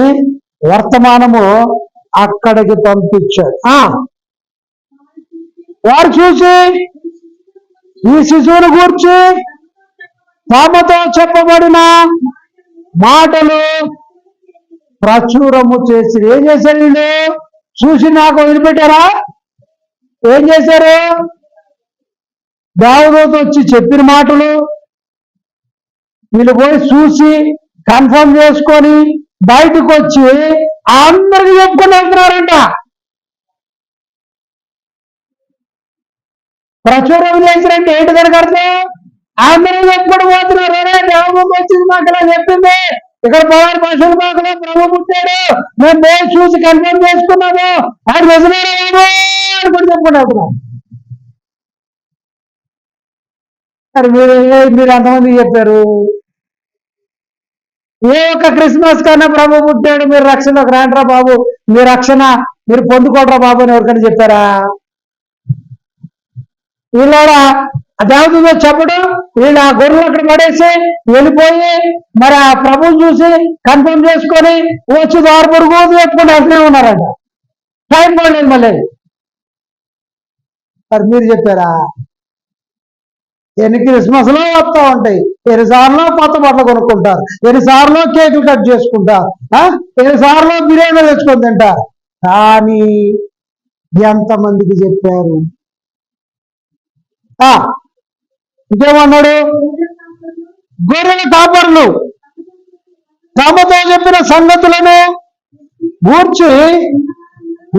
వర్తమానము అక్కడికి పంపించాడు. వారు చూసి ఈ శిశువును గూర్చి తమతో చెప్పబడిన మాటలు ప్రచురము చేసి ఏం చేశారు? వీళ్ళు చూసి నాకు వదిలిపెట్టారా? ఏం చేశారు? దేవదూత వచ్చి చెప్పిన మాటలు వీళ్ళు పోయి చూసి కన్ఫర్మ్ చేసుకొని బయటకు వచ్చి అందరికి చెప్పుకొని వెళ్తున్నారంట. ప్రచురం చేసినట్టు ఏంటి దానికి అర్థం? అందరూ చెప్పుకొని పోతున్నారు. దేవదూత వచ్చింది, మాకు ఇలా చెప్పింది, ఇక్కడ పవన్ పశువుల మాకులో ప్రభు పుట్టాడు, మేము పోయి చూసి కన్ఫర్మ్ చేసుకున్నాము, ఆయన నిజమేనా అని కూడా చెప్పుకొని వెళ్తున్నాం. మరి మీరు ఎంతమంది చెప్పారు? ఏ ఒక్క క్రిస్మస్ కన్నా ప్రభు పుట్టాడు, మీరు రక్షణలోకి రాండ్రా బాబు, మీ రక్షణ మీరు పొందుకోడరా బాబు అని ఎవరికైనా చెప్పారా? వీళ్ళ దేవతతో చెప్పడం, వీళ్ళు ఆ గొర్రెలు అక్కడ పడేసి వెళ్ళిపోయి మరి ఆ ప్రభుని చూసి కన్ఫర్మ్ చేసుకొని వచ్చి దారిపొరుగు చెప్పుకొని వెళ్తూనే ఉన్నారంట. టైం పడలేదు మళ్ళీ. మరి మీరు చెప్పారా? ఎన్ని క్రిస్మస్లో వస్తూ ఉంటాయి, ఎన్నిసార్లు కొత్త బట్టలు కొనుక్కుంటారు, ఎన్నిసార్లు కేకులు కట్ చేసుకుంటారు, ఎన్నిసార్లు బిర్యానీ తెచ్చుకొని తింటారు. కానీ ఎంతమందికి చెప్పారు? ఇంకేమన్నాడు? గొర్రెల కాపరులు తమతో చెప్పిన సంగతులను గూర్చి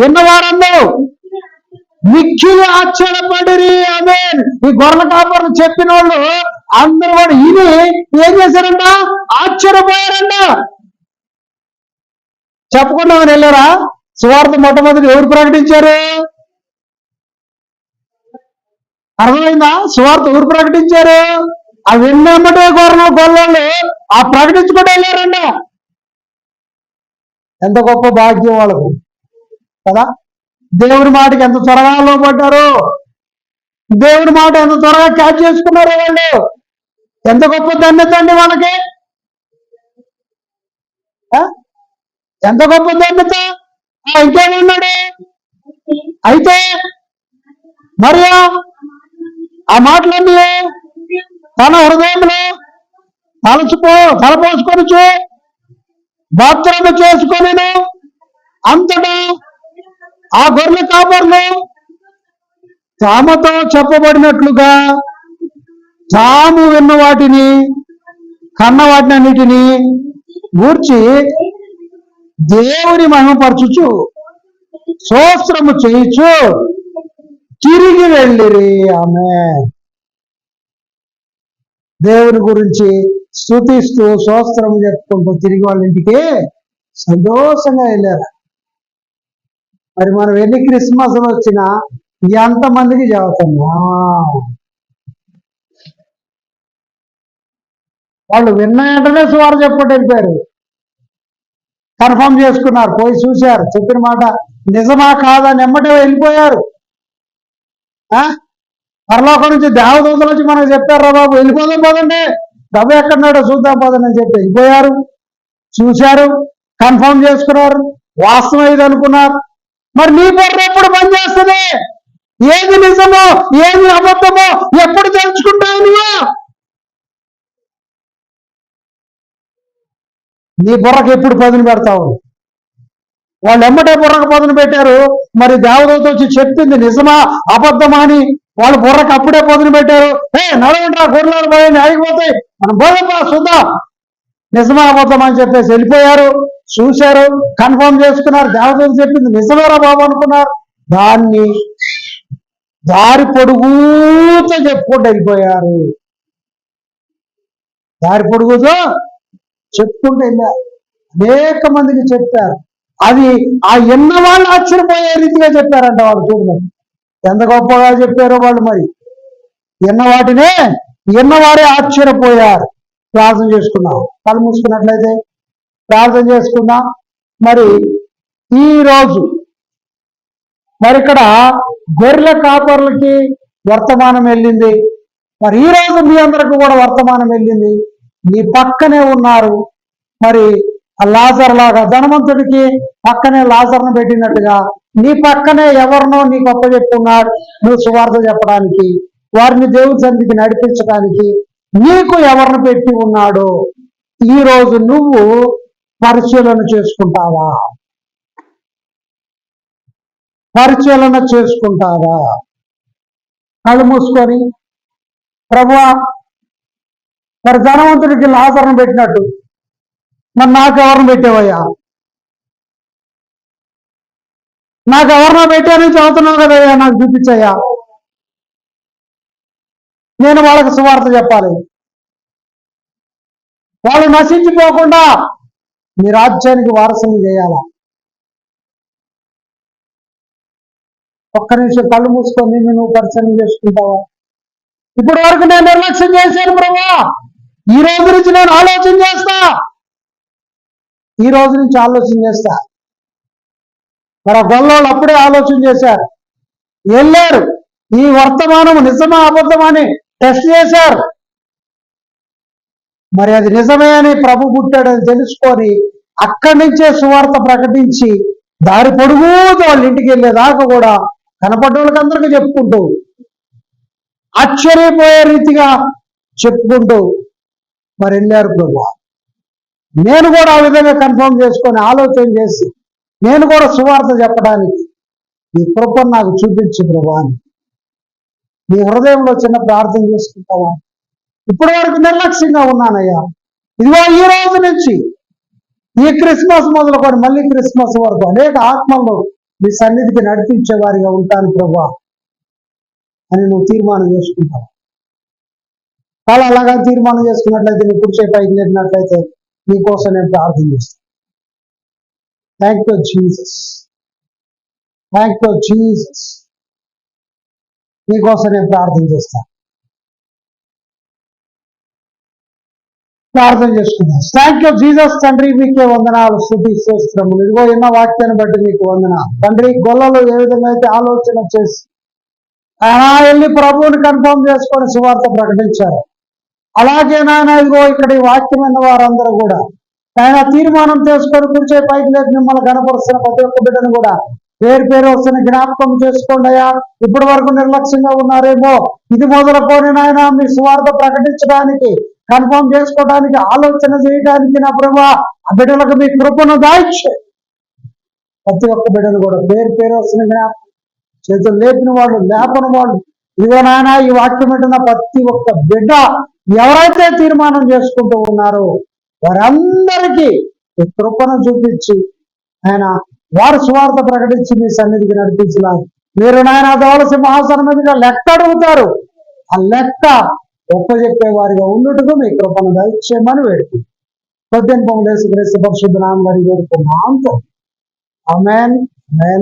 విన్నవారందరూ మిక్కిలి ఆశ్చర్యపడిరి. ఆమేన్. ఈ గొర్రెల కాపరులు చెప్పిన వాళ్ళు అందరూ కూడా ఇది ఏం చేశారంట? ఆశ్చర్యపోయారంట. చెప్పకుండా వెళ్ళారా? సువార్త మొట్టమొదటి ఎవరు ప్రకటించారు? అర్థమైందా? సువార్త ఎవరు ప్రకటించారు? ఆ విన్నమ్మటే గొర్రెలు ఆ ప్రకటించుకుంటూ వెళ్ళారంట. ఎంత గొప్ప భాగ్యం వాళ్ళకు కదా! దేవుడి మాటకి ఎంత త్వరగా లోపడ్డారు, దేవుడి మాట ఎంత త్వరగా క్యాచ్ చేసుకున్నారు వాళ్ళు. ఎంత గొప్ప ధన్యత అండి వాళ్ళకి, ఎంత గొప్ప ధన్యత. ఇంకేమన్నాడు? అయితే మరియా ఆ మాటలన్నీ తన హృదయంలో తలపోసుకొనుచు బాత్రూమ్ చేసుకొని అంతటా ఆ గొర్రెల కాపర్లు తామతో చెప్పబడినట్లుగా తాము విన్న వాటిని కన్న వాటిని అన్నిటినీ గూర్చి దేవుని మహిమపరచుచు స్తోత్రము చేయుచు తిరిగి వెళ్ళిరి. ఆమేన్. దేవుని గురించి స్తుతిస్తూ స్తోత్రము చెప్పుకుంటూ తిరిగి వాళ్ళ ఇంటికి సంతోషంగా వెళ్ళారు. మరి మనం ఎన్ని క్రిస్మస్ వచ్చినా ఎంతమందికి చెబుతున్నా? వాళ్ళు విన్న వెంటనే సువార్త చెప్పట్టు వెళ్ళిపోయారు, కన్ఫర్మ్ చేసుకున్నారు, పోయి చూశారు, చెప్పిన మాట నిజమా కాదా ఎమ్మటే వెళ్ళిపోయారు. పరలోకం నుంచి దేవదూతల నుంచి మనకు చెప్పారు, రా బాబు వెళ్ళిపోదాం పోదండి, డబ్బు ఎక్కడున్నాడో చూద్దాం పోదండి అని చెప్పి వెళ్ళిపోయారు, చూశారు, కన్ఫర్మ్ చేసుకున్నారు, వాస్తవం ఇది అనుకున్నారు. మరి నీ బుర్ర ఎప్పుడు పనిచేస్తుంది? ఏది నిజమో ఏది అబద్ధమో ఎప్పుడు తెలుసుకుంటావు నువ్వు? నీ బుర్రకు ఎప్పుడు పదును పెడతావు? వాళ్ళు ఎమ్మటే బుర్రకు పదును పెట్టారు. మరి దేవదూత వచ్చి చెప్పింది నిజమా అబద్ధమా అని వాళ్ళు బుర్రకు అప్పుడే పదును పెట్టారు. నడవండి, గొర్రెలు పోయి ఆగిపోతాయి, మనం పోదమ్మా చూద్దాం, నిజమా అబద్ధమా అని చెప్పేసి వెళ్ళిపోయారు, చూశారు, కన్ఫర్మ్ చేసుకున్నారు, దేవదూత చెప్పింది నిజమేరా బాబు అనుకున్నారు. దాన్ని దారి పొడుగుతో చెప్పుకుంటూ వెళ్ళిపోయారు. దారి పొడుగుతో చెప్పుకుంటూ వెళ్ళారు, అనేక మందికి చెప్పారు. అది ఆ ఎన్న వాళ్ళు ఆశ్చర్యపోయే రీతిగా చెప్పారంట. వాళ్ళు చూడండి ఎంత గొప్పగా చెప్పారో వాళ్ళు. మరి ఎన్న వాటినే ఎన్నవారే ఆశ్చర్యపోయారు. ప్రార్థన చేసుకున్నాం, కళ్ళు మూసుకున్నట్లయితే ప్రార్థన చేసుకుందాం. మరి ఈరోజు మరి ఇక్కడ గొర్రెల కాపర్లకి వర్తమానం వెళ్ళింది. మరి ఈరోజు మీ అందరికి కూడా వర్తమానం వెళ్ళింది. నీ పక్కనే ఉన్నారు. మరి ఆ లాజర్ లాగా ధనవంతుడికి పక్కనే లాజర్ను పెట్టినట్టుగా నీ పక్కనే ఎవరినో నీకు అప్పచెప్పున్నాడు నువ్వు సువార్త చెప్పడానికి, వారిని దేవుడి సన్నిధికి నడిపించడానికి నీకు ఎవరిని పెట్టి ఉన్నాడో ఈరోజు నువ్వు పరిశీలన చేసుకుంటావా? పరిశీలన చేసుకుంటావా? కళ్ళు మూసుకొని, ప్రభువా మరి ధనవంతుడికి లాజర్ను పెట్టినట్టు మరి నాకెవరిని పెట్టావయ్యా? నాకెవరినో పెట్టానని చదువుతున్నావు కదయ్యా, నాకు చూపించయ్యా, నేను వాళ్ళకి సువార్త చెప్పాలి, వాళ్ళు నశించిపోకుండా మీ రాజ్యానికి వారసులు చేయాలా? ఒక్క నిమిషం కళ్ళు మూసుకొని నువ్వు పరిచయం చేసుకుంటావా? ఇప్పటి వరకు నేను నిర్లక్ష్యం చేశాను ప్రభా, ఈ రోజు నుంచి నేను ఆలోచన చేస్తా, ఈ రోజు నుంచి ఆలోచన చేస్తా. మరి ఆ గొల్లోళ్ళు అప్పుడే ఆలోచన చేశారు, వెళ్ళారు, ఈ వర్తమానం నిజమా అబద్ధమా అని టెస్ట్ చేశారు. మరి అది నిజమే అని ప్రభు పుట్టాడని తెలుసుకొని అక్కడి నుంచే సువార్త ప్రకటించి దారి పొడుగుతో వాళ్ళ ఇంటికి వెళ్ళేదాకా కూడా కనపడ్డ వాళ్ళకి అందరికీ చెప్పుకుంటూ ఆశ్చర్యపోయే రీతిగా చెప్పుకుంటూ మరి వెళ్ళారు ప్రభు. నేను కూడా ఆ విధంగా కన్ఫర్మ్ చేసుకొని ఆలోచన చేసి నేను కూడా సువార్త చెప్పడానికి నీ కృపను నాకు చూపించు ప్రభు అని నీ హృదయంలో చిన్న ప్రార్థన చేసుకుంటావా? ఇప్పటి వరకు నిర్లక్ష్యంగా ఉన్నానయ్యా, ఇదిగో ఈ రోజు నుంచి ఈ క్రిస్మస్ మొదలుకొని మళ్ళీ క్రిస్మస్ వరకు అనేక ఆత్మలను మీ సన్నిధికి నడిపించే వారిగా ఉంటాను ప్రభా అని నువ్వు తీర్మానం చేసుకుంటావు. అలా అలాగా తీర్మానం చేసుకున్నట్లయితే నీ కుర్చీ పైకి లేపినట్లయితే నీకోసం నేను ప్రార్థన చేస్తాను. Thank you Jesus, thank you Jesus. నీకోసం నేను ప్రార్థన చేస్తాను. ప్రార్థన చేసుకుందాం. Thank you Jesus. తండ్రి మీకే వందనాలు, స్తుతి స్తోత్రములు. ఇదిగో ఎన్న వాక్యాన్ని బట్టి మీకు వందనాలు తండ్రి. గొల్లలు ఏ విధంగా అయితే ఆలోచన చేసి ఆయన వెళ్ళి ప్రభువుని కన్ఫర్మ్ చేసుకొని సువార్త ప్రకటించారు, అలాగే నాయన ఇదిగో ఇక్కడ ఈ వాక్యమైన వారందరూ కూడా ఆయన తీర్మానం చేసుకొని కూర్చే పైకి లేక మిమ్మల్ని కనపరుస్తున్న ప్రతి ఒక్క బిడ్డను కూడా పేరు పేరు వస్తున్న జ్ఞాపకం చేసుకోండి అయ్యా. ఇప్పటి వరకు నిర్లక్ష్యంగా ఉన్నారేమో, ఇది మొదలుకొని నాయన మీ సువార్త ప్రకటించడానికి కన్ఫర్మ్ చేసుకోవడానికి ఆలోచన చేయడానికి నా ప్రభా ఆ బిడ్డలకు మీ కృపను దాయిచ్చే ప్రతి ఒక్క బిడ్డను కూడా పేరు పేరు వస్తున్న జ్ఞాపకం, చేతులు లేపిన వాళ్ళు లేపని వాళ్ళు ఇదిగో నాయన ఈ వాక్యం వింటున్న ప్రతి ఒక్క బిడ్డ ఎవరైతే తీర్మానం చేసుకుంటూ ఉన్నారో వారందరికీ ఈ కృపను చూపించి ఆయన వారు సువార్త ప్రకటించి మీ సన్నిధికి నడిపించినారు. మీరు నాయన దోల సింహాసనం మీద లెక్క అడుగుతారు, ఆ లెక్క ఒప్పజెప్పే వారిగా ఉండుటకు మీ కృపను దయచేయమని వేడుకుంటాం. కొద్దింపం లేసి పరిశుద్ధ నామం వేడుకున్నాం. ఆమేన్, ఆమేన్.